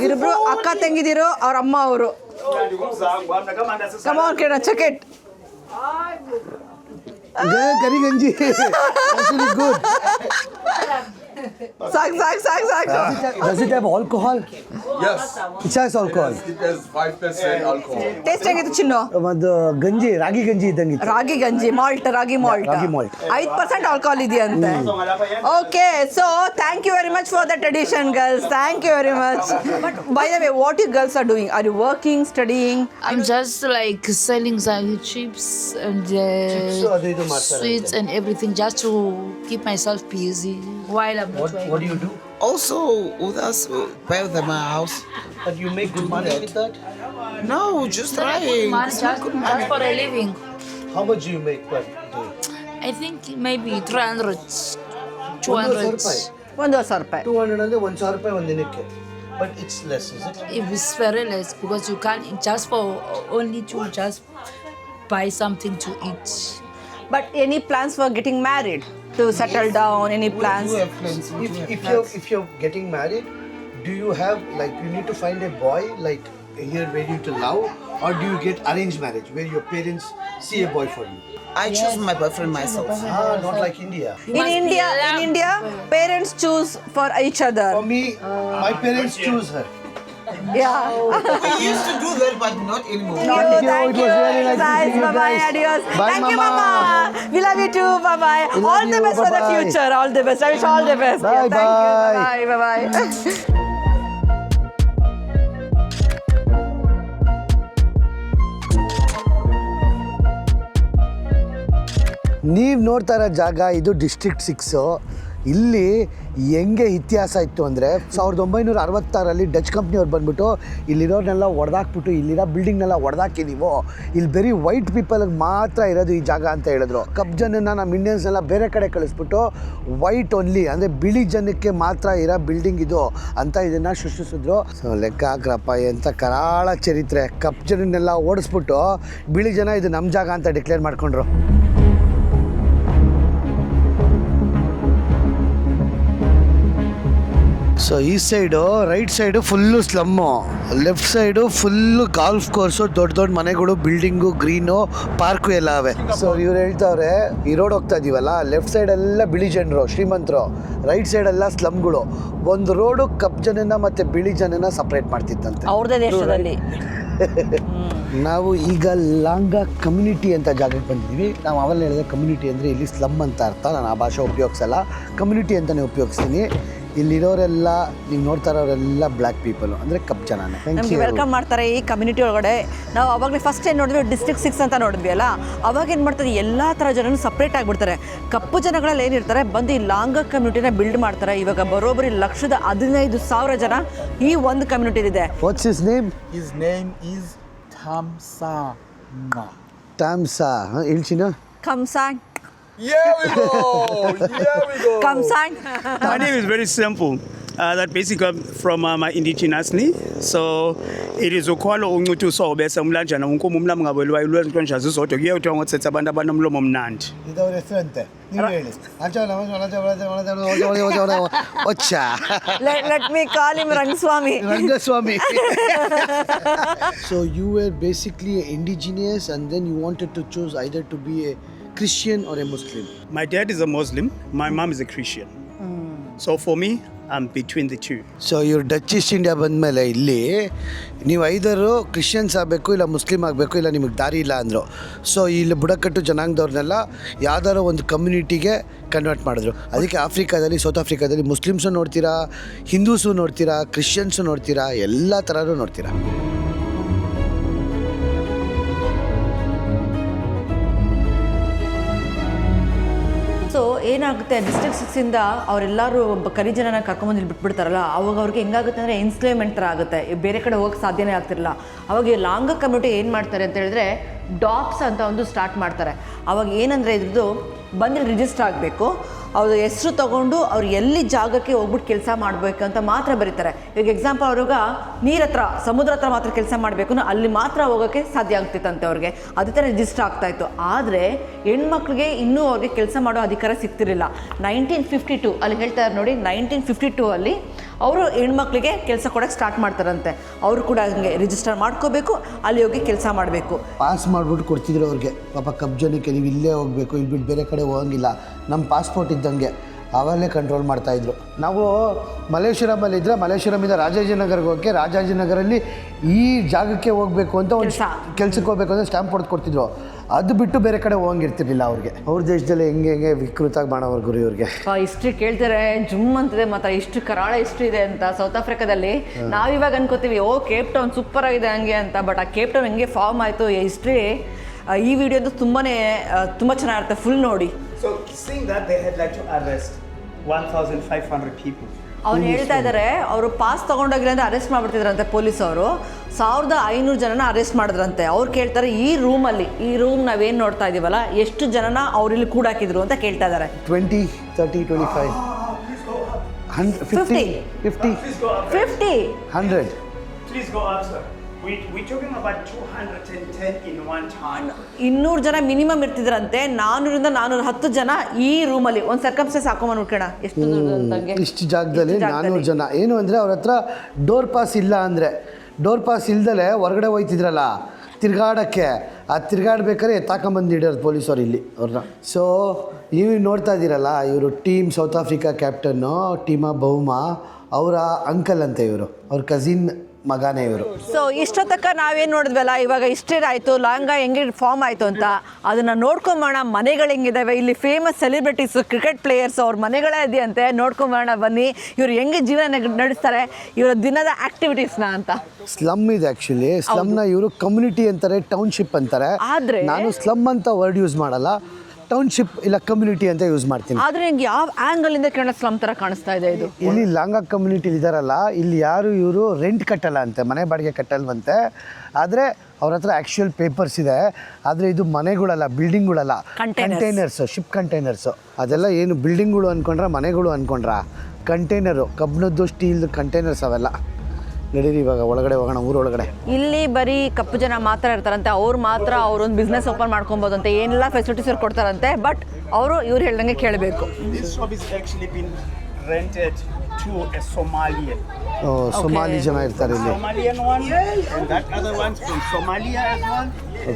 ಇರಿಬ್ರು ಅಕ್ಕ ತಂಗಿದಿರು, ಅವ್ರ ಅಮ್ಮ ಅವರು. Come on Kiran, check it. ಕರಿ ಗಂಜಿ. Actually good. ಸಾಕ್. Does it have alcohol? Yes. It has alcohol. It has 5% alcohol. Taste ಹೆಂಗಿತ್ತು ಚಿನ್ನು? ಅದು ಗಂಜಿ, ರಾಗಿ ಗಂಜಿ ಇದ್ದಂಗಿತ್ತು. ರಾಗಿ ಗಂಜಿ, ರಾಗಿ ಮಾಲ್ಟ್ 5% ಆಲ್ಕೋಹಾಲ್ ಇದೆಯಂತೆ. Okay, so thank you very much for the tradition girls. Thank you very much. But by the way, what you girls are doing? Are you working, studying? I'm just like selling Zagi chips and sweets and everything just to keep myself busy while I'm not working. What do you do? Also, with us, buy them a house. But you make good money with that? No, just trying. Just for a living. How much do you make per day? I think maybe 300 200. 1,000 ರೂಪಾಯಿ 200 ಅಂದರೆ 1,000 ರೂಪಾಯಿ ಒಂದು ದಿನಕ್ಕೆ. But it's less, is it? If it's very less because you can't just for only to just buy something to eat. But any plans for getting married to settle down, any plans? We have plans. We do have If you're getting married, do you have like you need to find a boy like here ready to love, or do you get arranged marriage where your parents see a boy for you? I choose my boyfriend myself. Not like India. In India, parents choose for each other. For me, my parents choose her. Yeah. We used to do that, but not anymore. Thank you. It was really nice meeting you Bye bye. guys. Adios. Bye, Thank you, Mama. Mama. We love you too. Bye bye. We love All the you. best for the Bye-bye. future. All the best. I wish all the best. Bye, Yeah, thank bye. you. Bye bye. ನೀವು ನೋಡ್ತಾ ಇರೋ ಜಾಗ ಇದು district 6. ಇಲ್ಲಿ ಹೆಂಗೆ ಇತಿಹಾಸ ಇತ್ತು ಅಂದರೆ 1966ರಲ್ಲಿ ಡಚ್ ಕಂಪ್ನಿಯವ್ರು ಬಂದ್ಬಿಟ್ಟು ಇಲ್ಲಿರೋರ್ನೆಲ್ಲ ಹೊಡೆದಾಕ್ಬಿಟ್ಟು ಇಲ್ಲಿರೋ ಬಿಲ್ಡಿಂಗ್ನೆಲ್ಲ ಹೊಡೆದಾಕಿದ್ದೀವೋ, ಇಲ್ಲಿ ಬರೀ ವೈಟ್ ಪೀಪಲ್ಗೆ ಮಾತ್ರ ಇರೋದು ಈ ಜಾಗ ಅಂತ ಹೇಳಿದ್ರು. ಕಪ್ಪು ಜನನ ನಮ್ಮ ಇಂಡಿಯನ್ಸ್ನೆಲ್ಲ ಬೇರೆ ಕಡೆ ಕಳಿಸ್ಬಿಟ್ಟು ವೈಟ್ ಓನ್ಲಿ ಅಂದರೆ ಬಿಳಿ ಜನಕ್ಕೆ ಮಾತ್ರ ಇರೋ ಬಿಲ್ಡಿಂಗ್ ಇದು ಅಂತ ಇದನ್ನು ಸೃಷ್ಟಿಸಿದ್ರು. ಸೊ ಲೆಕ್ಕ ಹಾಕ್ರಪ್ಪ, ಎಂಥ ಕರಾಳ ಚರಿತ್ರೆ. ಕಪ್ಪು ಜನನ್ನೆಲ್ಲ ಓಡಿಸ್ಬಿಟ್ಟು ಬಿಳಿ ಜನ ಇದು ನಮ್ಮ ಜಾಗ ಅಂತ ಡಿಕ್ಲೇರ್ ಮಾಡ್ಕೊಂಡ್ರು. ಸೊ ಈ side right side full slum, left side full golf course, ದೊಡ್ಡ ದೊಡ್ಡ ಮನೆಗಳು, ಬಿಲ್ಡಿಂಗು, ಗ್ರೀನು, ಪಾರ್ಕು ಎಲ್ಲ ಅವೆ. ಸೊ ಇವ್ರು ಹೇಳ್ತಾವ್ರೆ ಈ ರೋಡ್ ಹೋಗ್ತಾ ಇದೀವಲ್ಲ, ಲೆಫ್ಟ್ ಸೈಡೆಲ್ಲ ಬಿಳಿ ಜನರು ಶ್ರೀಮಂತರು, ರೈಟ್ ಸೈಡೆಲ್ಲ ಸ್ಲಮ್ಗಳು. ಒಂದು ರೋಡು ಕಪ್ಪು ಜನನ ಮತ್ತು ಬಿಳಿ ಜನನ ಸಪ್ರೇಟ್ ಮಾಡ್ತಿತ್ತಂತೆ ಅವ್ರದೇ ದೇಶದಲ್ಲಿ. ನಾವು ಈಗ ಲಾಂಗ ಕಮ್ಯುನಿಟಿ ಅಂತ ಜಾಗಕ್ಕೆ ಬಂದಿದ್ದೀವಿ. ನಾವು ಅವೆಲ್ಲ ಹೇಳಿದ್ರೆ ಕಮ್ಯುನಿಟಿ ಅಂದರೆ ಇಲ್ಲಿ ಸ್ಲಮ್ ಅಂತ ಅರ್ಥ. ನಾನು ಆ ಭಾಷೆ ಉಪಯೋಗಿಸಲ್ಲ, ಕಮ್ಯುನಿಟಿ ಅಂತಲೇ ಉಪಯೋಗಿಸ್ತೀನಿ. ಇಲ್ಲಿರೋರೆಲ್ಲ ನೀವು ನೋಡ್ತಾ ಇರೋರೆಲ್ಲ ಬ್ಲ್ಯಾಕ್ ಪೀಪಲು ಅಂದರೆ ಕಪ್ಪು ಜನನೇ. ನಮಗೆ ವೆಲ್ಕಮ್ ಮಾಡ್ತಾರೆ ಈ ಕಮ್ಯುನಿಟಿ ಒಳಗಡೆ. ನಾವು ಅವಾಗಲೇ ಫಸ್ಟ್ ಏನು ನೋಡಿದ್ವಿ, ಡಿಸ್ಟ್ರಿಕ್ಟ್ 6 ಅಂತ ನೋಡಿದ್ವಿ ಅಲ್ಲ, ಅವಾಗ ಏನು ಮಾಡ್ತಾರೆ ಎಲ್ಲ ಥರ ಜನನು ಸಪ್ರೇಟ್ ಆಗಿಬಿಡ್ತಾರೆ. ಕಪ್ಪು ಜನಗಳಲ್ಲಿ ಏನಿರ್ತಾರೆ ಬಂದು ಈ ಲಾಂಗ ಕಮ್ಯುನಿಟಿನ ಬಿಲ್ಡ್ ಮಾಡ್ತಾರೆ. ಇವಾಗ ಬರೋಬ್ಬರಿ 1,15,000 ಜನ ಈ ಒಂದು ಕಮ್ಯುನಿಟಿಲಿದೆ. What's his name? His name is Tamsanga. Tamsa. ಹೇಳ್ಚಿನ ಕಮ್ಸಾಂಗ್. Here we go. Here we go. ಕಮ್ಸಾಂಗ್. My name is very simple. That basically from my indigenously. So it is ukhwalo uncuthi usobese umlanjana unkumu umlamu ngabelwa ilwento nje azizodwa kuyethiwa ngothetha abantu abanomlomo omnandi. ಇದವ್ರ ಹೆಸರಂತೆ, ನೀವು ಹೇಳಿ. ಒಚ್ಚಾ Let me call him Rangaswamy. Rangaswamy. So you were basically indigenous and then you wanted to choose either to be a Christian or a Muslim. My dad is a Muslim, my mom is a Christian. So for me, I'm between the two. So ಇವ್ರು Dutch East India ಬಂದಮೇಲೆ ಇಲ್ಲಿ ನೀವು ಐದರು Christians ಆಗಬೇಕು ಇಲ್ಲ Muslim ಆಗಬೇಕು, ಇಲ್ಲ ನಿಮಗೆ ದಾರಿ ಇಲ್ಲ ಅಂದರು. ಸೊ ಇಲ್ಲಿ ಬುಡಕಟ್ಟು ಜನಾಂಗದವ್ರನ್ನೆಲ್ಲ ಯಾವ್ದಾರೋ ಒಂದು ಕಮ್ಯುನಿಟಿಗೆ ಕನ್ವರ್ಟ್ ಮಾಡಿದ್ರು. ಅದಕ್ಕೆ ಆಫ್ರಿಕಾದಲ್ಲಿ, ಸೌತ್ ಆಫ್ರಿಕಾದಲ್ಲಿ ಮುಸ್ಲಿಮ್ಸು ನೋಡ್ತೀರಾ, ಹಿಂದೂಸು ನೋಡ್ತೀರಾ, ಕ್ರಿಶ್ಚಿಯನ್ಸು ನೋಡ್ತೀರಾ, ಎಲ್ಲ ಥರನೂ ನೋಡ್ತೀರಾ. ಸೊ ಏನಾಗುತ್ತೆ, ಡಿಸ್ಟ್ರಿಕ್ಟ್ 6ಇಂದ ಅವರೆಲ್ಲರೂ ಕರಿಜನನ ಕರ್ಕೊಂಬಂದು ಇಲ್ಲಿ ಬಿಟ್ಬಿಡ್ತಾರಲ್ಲ, ಅವಾಗ ಅವ್ರಿಗೆ ಹೆಂಗಾಗುತ್ತೆ ಅಂದರೆ ಎನ್ಸ್ಲೇಮೆಂಟ್ ಥರ ಆಗುತ್ತೆ, ಬೇರೆ ಕಡೆ ಹೋಗಕ್ಕೆ ಸಾಧ್ಯನೇ ಆಗ್ತಿರಲ್ಲ. ಅವಾಗ ಈ ಲಾಂಗ ಕಮ್ಯುನಿಟಿ ಏನು ಮಾಡ್ತಾರೆ ಅಂತ ಹೇಳಿದ್ರೆ ಡಾಪ್ಸ್ ಅಂತ ಒಂದು ಸ್ಟಾರ್ಟ್ ಮಾಡ್ತಾರೆ. ಅವಾಗ ಏನಂದರೆ ಇದ್ರದ್ದು ಬಂದು ರಿಜಿಸ್ಟರ್ ಆಗಬೇಕು, ಅವ್ರ ಹೆಸರು ತೊಗೊಂಡು ಅವ್ರು ಎಲ್ಲಿ ಜಾಗಕ್ಕೆ ಹೋಗ್ಬಿಟ್ಟು ಕೆಲಸ ಮಾಡಬೇಕು ಅಂತ ಮಾತ್ರ ಬರೀತಾರೆ. ಈಗ ಎಕ್ಸಾಂಪಲ್ ಅವ್ರಿಗೆ ನೀರ ಹತ್ರ, ಸಮುದ್ರ ಹತ್ರ ಮಾತ್ರ ಕೆಲಸ ಮಾಡಬೇಕು, ಅಲ್ಲಿ ಮಾತ್ರ ಹೋಗೋಕ್ಕೆ ಸಾಧ್ಯ ಆಗ್ತಿತ್ತಂತೆ ಅವ್ರಿಗೆ. ಅದೇ ಥರ ರಿಜಿಸ್ಟರ್ ಆಗ್ತಾಯಿತ್ತು. ಆದರೆ ಹೆಣ್ಮಕ್ಳಿಗೆ ಇನ್ನೂ ಅವ್ರಿಗೆ ಕೆಲಸ ಮಾಡೋ ಅಧಿಕಾರ ಸಿಗ್ತಿರಲಿಲ್ಲ. 1952 ಅಲ್ಲಿ ಹೇಳ್ತಾರೆ ನೋಡಿ, 1952 ಅಲ್ಲಿ ಅವರು ಹೆಣ್ಮಕ್ಳಿಗೆ ಕೆಲಸ ಕೊಡೋಕ್ಕೆ ಸ್ಟಾರ್ಟ್ ಮಾಡ್ತಾರಂತೆ. ಅವರು ಕೂಡ ಹಂಗೆ ರಿಜಿಸ್ಟರ್ ಮಾಡ್ಕೋಬೇಕು, ಅಲ್ಲಿ ಹೋಗಿ ಕೆಲಸ ಮಾಡಬೇಕು. ಪಾಸ್ ಮಾಡಿಬಿಟ್ಟು ಕೊಡ್ತಿದ್ರು ಅವ್ರಿಗೆ. ಪಾಪ ಕಬ್ಬು ಜನಕ್ಕೆ ನೀವು ಇಲ್ಲೇ ಹೋಗಬೇಕು, ಇಲ್ಲಿ ಬಿಟ್ಟು ಬೇರೆ ಕಡೆ ಹೋಗಂಗಿಲ್ಲ, ನಮ್ಮ ಪಾಸ್ಪೋರ್ಟ್ ಇದ್ದಂಗೆ ಅವಲ್ಲೇ ಕಂಟ್ರೋಲ್ ಮಾಡ್ತಾಯಿದ್ರು. ನಾವು ಮಲ್ಲೇಶ್ವರಮಲ್ಲಿ ಇದ್ದರೆ ಮಲ್ಲೇಶ್ವರಮಿಂದ ರಾಜಾಜಿನಗರ್ಗೆ ಹೋಗೋಕ್ಕೆ, ರಾಜಾಜಿನಗರಲ್ಲಿ ಈ ಜಾಗಕ್ಕೆ ಹೋಗಬೇಕು ಅಂತ ಒಂದು ಕೆಲ್ಸಕ್ಕೆ ಹೋಗ್ಬೇಕು ಅಂದರೆ ಸ್ಟ್ಯಾಂಪ್ ಹೊಡೆದು ಕೊಡ್ತಿದ್ರು. ಅದು ಬಿಟ್ಟು ಬೇರೆ ಕಡೆ ಹೋಗಂಗಿರ್ತಿರ್ಲಿಲ್ಲ ಅವ್ರಿಗೆ. ಅವ್ರ ದೇಶದಲ್ಲಿ ಹೆಂಗೆ ವಿಕೃತಾಗಿ ಮಾಡೋವ್ರ ಗುರು ಇವ್ರಿಗೆ. ಹಿಸ್ಟ್ರಿ ಕೇಳ್ತಾರೆ ಜುಮ್ ಅಂತಿದೆ, ಮಾತ್ರ ಇಷ್ಟು ಕರಾಳ ಹಿಸ್ಟ್ರಿ ಇದೆ ಅಂತ ಸೌತ್ ಆಫ್ರಿಕಾದಲ್ಲಿ. ನಾವಿವಾಗ ಅನ್ಕೋತೀವಿ ಓ ಕೇಪ್ ಟೌನ್ ಸೂಪರ್ ಆಗಿದೆ ಹಂಗೆ ಅಂತ, ಬಟ್ ಆ ಕೇಪ್ ಟೌನ್ ಹೆಂಗೆ ಫಾರ್ಮ್ ಆಯಿತು ಹಿಸ್ಟ್ರಿ, ಈ ವಿಡಿಯೋದು ತುಂಬ ಚೆನ್ನಾಗಿರುತ್ತೆ, ಫುಲ್ ನೋಡಿ. So seeing that they had like to arrest 1,500 people. ಅವ್ನು ಹೇಳ್ತಾ ಇದ್ದಾರೆ ಅವರು ಪಾಸ್ ತೊಗೊಂಡೋಗಿಲ್ಲ ಅಂದರೆ ಅರೆಸ್ಟ್ ಮಾಡಿಬಿಡ್ತಿದ್ರಂತೆ ಪೊಲೀಸ್ ಅವರು. 1,500 ಜನನ ಅರೆಸ್ಟ್ ಮಾಡಿದ್ರಂತೆ. ಅವ್ರು ಕೇಳ್ತಾರೆ ಈ ರೂಮಲ್ಲಿ, ಈ ರೂಮ್ ನಾವೇನು ನೋಡ್ತಾ ಇದೀವಲ್ಲ, ಎಷ್ಟು ಜನನ ಅವ್ರಿಲ್ಲಿ ಕೂಡಾಕಿದ್ರು ಅಂತ ಕೇಳ್ತಾ ಇದ್ದಾರೆ. 20, 30, 25 50, 50. 50. 100. Please go up, sir. We're talking about 210 in one time. 200 ಜನ ಮಿನಿಮಮ್ ಇರ್ತಿದ್ರಂತೆ. 400 410 ಜನ ಈ ರೂಮಲ್ಲಿ ಒಂದು ಸರ್ಕಮ್ಸ್ಟೆನ್ಸ್ ಹಾಕೊಂಬಂದು ನೋಡ್ಕೋಣ ಎಷ್ಟು ದೂರದಂಗೆ ಇಷ್ಟು ಜಾಗದಲ್ಲಿ 400 ಜನ. ಏನು ಅಂದರೆ ಅವ್ರ ಹತ್ರ ಡೋರ್ ಪಾಸ್ ಇಲ್ಲ ಅಂದರೆ, ಡೋರ್ ಪಾಸ್ ಇಲ್ದಲೆ ಹೊರಗಡೆ ಹೋಯ್ತಿದ್ರಲ್ಲ ತಿರ್ಗಾಡೋಕ್ಕೆ, ಆ ತಿರ್ಗಾಡ್ಬೇಕಾದ್ರೆ ಎತ್ತಾಕೊಂಬಂದು ಇಡೋರು ಪೊಲೀಸವ್ರು ಇಲ್ಲಿ ಅವ್ರನ್ನ. ಸೊ ನೀವು ನೋಡ್ತಾ ಇದ್ದೀರಲ್ಲ, ಇವರು ಟೀಮ್ ಸೌತ್ ಆಫ್ರಿಕಾ ಕ್ಯಾಪ್ಟನ್ನು ಟೀಮಾ ಬೌಮಾ ಅವರ ಅಂಕಲ್ ಅಂತ ಇವರು, ಅವ್ರ ಕಸಿನ್ ಮಗನೇ ಇವರು. ಸೊ ಇಷ್ಟೊತ್ತಕ್ಕ ನಾವೇನು ನೋಡಿದ್ವಲ್ಲ, ಇವಾಗ ಇಷ್ಟೇಡ್ ಆಯಿತು, ಲಾಂಗಾ ಹೆಂಗೆ ಫಾರ್ಮ್ ಆಯಿತು ಅಂತ ಅದನ್ನು ನೋಡ್ಕೊಂಬೋಣ. ಮನೆಗಳು ಹೆಂಗಿದ್ದಾವೆ, ಇಲ್ಲಿ ಫೇಮಸ್ ಸೆಲೆಬ್ರಿಟೀಸು, ಕ್ರಿಕೆಟ್ ಪ್ಲೇಯರ್ಸ್ ಅವ್ರ ಮನೆಗಳೇ ಇದೆಯಂತೆ, ನೋಡ್ಕೊಂಬೋಣ ಬನ್ನಿ. ಇವರು ಹೆಂಗೆ ಜೀವನ ನಡೆಸ್ತಾರೆ, ಇವರ ದಿನದ ಆ್ಯಕ್ಟಿವಿಟೀಸ್ನ ಅಂತ. ಸ್ಲಮ್ ಇದೆ ಆ್ಯಕ್ಚುಲಿ. ಸ್ಲಮ್ನ ಇವರು ಕಮ್ಯುನಿಟಿ ಅಂತಾರೆ, ಟೌನ್ಶಿಪ್ ಅಂತಾರೆ. ಆದರೆ ನಾನು ಸ್ಲಮ್ ಅಂತ ವರ್ಡ್ ಯೂಸ್ ಮಾಡಲ್ಲ, ಟೌನ್ಶಿಪ್ ಇಲ್ಲ ಕಮ್ಯುನಿಟಿ ಅಂತ ಯೂಸ್ ಮಾಡ್ತೀನಿ. ಆದರೆ ನಿಂಗೆ ಯಾವ ಆ್ಯಂಗಲಿಂದ ಕೇಳೋ ಸ್ಲಮ್ ಥರ ಕಾಣಿಸ್ತಾ ಇದೆ ಇದು. ಇಲ್ಲಿ ಲಾಂಗಾ ಕಮ್ಯುನಿಟಿ ಇದ್ದಾರಲ್ಲ, ಇಲ್ಲಿ ಯಾರು ಇವರು ರೆಂಟ್ ಕಟ್ಟಲ್ಲ ಅಂತೆ, ಮನೆ ಬಾಡಿಗೆ ಕಟ್ಟಲ್ವಂತೆ. ಆದರೆ ಅವ್ರ ಹತ್ರ ಆ್ಯಕ್ಚುಯಲ್ ಪೇಪರ್ಸ್ ಇದೆ. ಆದರೆ ಇದು ಮನೆಗಳಲ್ಲ, ಬಿಲ್ಡಿಂಗ್ಗಳಲ್ಲ, ಕಂಟೈನರ್ಸು, ಶಿಪ್ ಕಂಟೈನರ್ಸು. ಅದೆಲ್ಲ ಏನು ಬಿಲ್ಡಿಂಗ್ಗಳು ಅಂದ್ಕೊಂಡ್ರೆ ಮನೆಗಳು ಅಂದ್ಕೊಂಡ್ರ, ಕಂಟೈನರು, ಕಬ್ಬಿಣದ್ದು ಸ್ಟೀಲ್ದು ಕಂಟೈನರ್ಸ್ ಅವೆಲ್ಲ. ನಡೀರಿ ಇವಾಗ ಒಳಗಡೆ ಹೋಗೋಣ, ಊರೊಳಗಡೆ. ಇಲ್ಲಿ ಬರೀ ಕಪ್ಪು ಜನ ಮಾತ್ರ ಇರ್ತಾರಂತೆ, ಅವ್ರು ಮಾತ್ರ ಅವ್ರೊಂದು ಬಿಸ್ನೆಸ್ ಓಪನ್ ಮಾಡ್ಕೊಬೋದಂತೆ, ಏನೆಲ್ಲ ಫೆಸಿಲಿಟೀಸ್ ಅವ್ರು ಕೊಡ್ತಾರಂತೆ. ಬಟ್ ಅವರು ಇವ್ರು ಹೇಳ್ದಂಗೆ ಕೇಳಬೇಕು. This shop is actually been rented to a Somalian. Sonali ಜನ ಇರ್ತಾರೆ ಇಲ್ಲಿ. Somalian one, and that other one's from Somalia as well.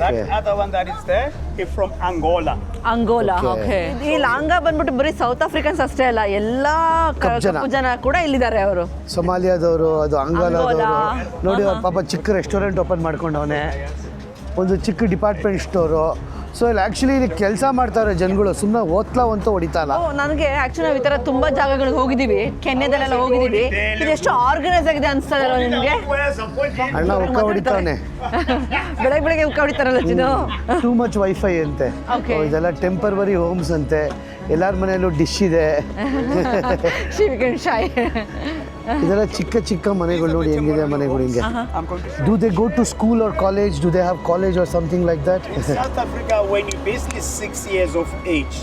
That other one that is there is from Angola. Angola. Okay. ಈ ಲಾಂಗಾ ಬಂದ್ಬಿಟ್ಟು ಬರೀ ಸೌತ್ ಆಫ್ರಿಕನ್ಸ್ ಅಷ್ಟೇ ಅಲ್ಲ, ಎಲ್ಲ ಕಪ್ಪು ಜನ ಕೂಡ ಇಲ್ಲಿದ್ದಾರೆ. ಅವರು ಸೊಮಾಲಿಯಾದವರು, ಅದು ಅಂಗೋಲಾದವರು. ಅಂಗೋಲಾ. ನೋಡಿ ಅವ್ರ ಪಾಪ ಚಿಕ್ಕ ರೆಸ್ಟೋರೆಂಟ್ ಓಪನ್ ಮಾಡ್ಕೊಂಡವನೆ, ಒಂದು ಚಿಕ್ಕ ಡಿಪಾರ್ಟ್ಮೆಂಟ್ ಸ್ಟೋರು. ಸೊ ಇಲ್ಲಿ ಆ್ಯಕ್ಚುಲಿ ಇಲ್ಲಿ ಕೆಲಸ ಮಾಡ್ತಾರೆ ಜನಗಳು, ಸುಮ್ಮನೆ ಓದ್ಲಾ ಅಂತ ಹೊಡಿತಾಲ್ಲ. ನನಗೆ ಆ್ಯಕ್ಚುಲಿ ನಾವು ಈ ಥರ ತುಂಬ ಜಾಗಗಳಿಗೆ ಹೋಗಿದ್ದೀವಿ, ಕೆನ್ನೆದಲ್ಲೆಲ್ಲ ಹೋಗಿದ್ದೀವಿ. ಇದು ಎಷ್ಟು ಆರ್ಗನೈಸ್ ಆಗಿದೆ ಅನಿಸ್ತದಲ್ಲ ನಿಮಗೆ? ಅಣ್ಣ ಉಕ್ಕ ಹೊಡಿತಾನೆ, ಬೆಳಗ್ಗೆ ಉಕ್ಕ ಹೊಡಿತಾರಲ್ಲ ಚಿನ್ನು. ಟೂ ಮಚ್ ವೈಫೈ ಅಂತೆ. Okay. ಇದೆಲ್ಲ ಟೆಂಪರರಿ ಹೋಮ್ಸ್ ಅಂತೆ, ಎಲ್ಲರ ಮನೆಯಲ್ಲೂ ಡಿಶ್ ಇದೆ. ಶಾಯ್ ಇದೆಲ್ಲ ಚಿಕ್ಕ ಚಿಕ್ಕ ಮನೆಗಳು. ನೋಡಿ ಹೆಂಗಿದೆ ಮನೆಗಳು ಹಿಂಗೆ. Do they go to school or college? Do they have college or something like that? In South Africa, when you're basically 6 years of age,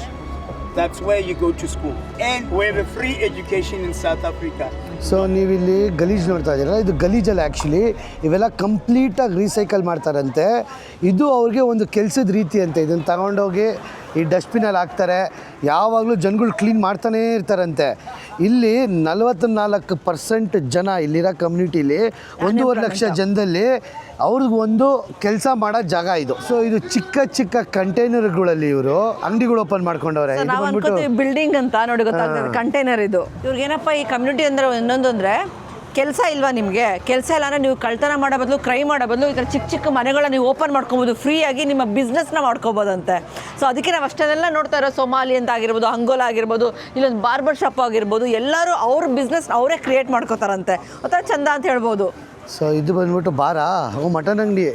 that's where you go to school. And we have a free education in South Africa. So ನೀವಿಲ್ಲಿ ಗಲೀಜು ನೋಡ್ತಾ ಇದ್ದೀರಲ್ಲ, ಇದು ಗಲೀಜಲ್ಲ actually. ಇವೆಲ್ಲ ಕಂಪ್ಲೀಟಾಗಿ recycle ಮಾಡ್ತಾರಂತೆ. ಇದು ಅವ್ರಿಗೆ ಒಂದು ಕೆಲಸದ ರೀತಿ ಅಂತೆ. ಇದನ್ನು ತಗೊಂಡೋಗಿ ಈ ಡಸ್ಟ್ಬಿನಲ್ಲಿ ಹಾಕ್ತಾರೆ. ಯಾವಾಗಲೂ ಜನಗಳು ಕ್ಲೀನ್ ಮಾಡ್ತಾನೇ ಇರ್ತಾರಂತೆ. ಇಲ್ಲಿ 44% ಜನ ಇಲ್ಲಿರೋ ಕಮ್ಯುನಿಟಿಲಿ 1.5 ಲಕ್ಷ ಜನದಲ್ಲಿ ಅವ್ರಿಗೆ ಒಂದು ಕೆಲಸ ಮಾಡೋ ಜಾಗ ಇದು. ಸೊ ಇದು ಚಿಕ್ಕ ಚಿಕ್ಕ ಕಂಟೈನರ್ಗಳಲ್ಲಿ ಇವರು ಅಂಗಡಿಗಳು ಓಪನ್ ಮಾಡ್ಕೊಂಡವ್ರೆ. ಇದು ನಾವು ಬಂದ್ಬಿಟ್ಟು ಅನ್ಕೋತೀವಿ ಬಿಲ್ಡಿಂಗ್ ಅಂತ, ನೋಡಿ ಗೊತ್ತಾಗ್ತದೆ ಕಂಟೈನರ್ ಇದು. ಇವ್ರಿಗೇನಪ್ಪ ಈ ಕಮ್ಯುನಿಟಿ ಅಂದ್ರೆ ಇನ್ನೊಂದು ಅಂದರೆ ಕೆಲಸ ಇಲ್ವಾ ನಿಮಗೆ? ಕೆಲಸ ಇಲ್ಲ ಅಂದರೆ ನೀವು ಕಳ್ತನ ಮಾಡೋ ಬದಲು, ಕ್ರೈ ಮಾಡೋ ಬದಲು ಈ ಥರ ಚಿಕ್ಕ ಚಿಕ್ಕ ಮನೆಗಳನ್ನ ನೀವು ಓಪನ್ ಮಾಡ್ಕೊಬೋದು, ಫ್ರೀಯಾಗಿ ನಿಮ್ಮ ಬಿಸ್ನೆಸ್ನ ಮಾಡ್ಕೋಬೋದಂತೆ. ಸೊ ಅದಕ್ಕೆ ನಾವು ಅಷ್ಟೆಲ್ಲ ನೋಡ್ತಾ ಇರೋ ಸೊಮಾಲಿ ಅಂತ ಆಗಿರ್ಬೋದು, ಅಂಗೋಲಾ ಆಗಿರ್ಬೋದು, ಇಲ್ಲೊಂದು ಬಾರ್ಬರ್ ಶಾಪ್ ಆಗಿರ್ಬೋದು, ಎಲ್ಲರೂ ಅವ್ರ ಬಿಸ್ನೆಸ್ ಅವರೇ ಕ್ರಿಯೇಟ್ ಮಾಡ್ಕೋತಾರಂತೆ. ಒಂಥರ ಚಂದ ಅಂತ ಹೇಳ್ಬೋದು. ಸೊ ಇದು ಬಂದ್ಬಿಟ್ಟು ಬಾರಾ, ಮಟನ್ ಅಂಗಡಿ,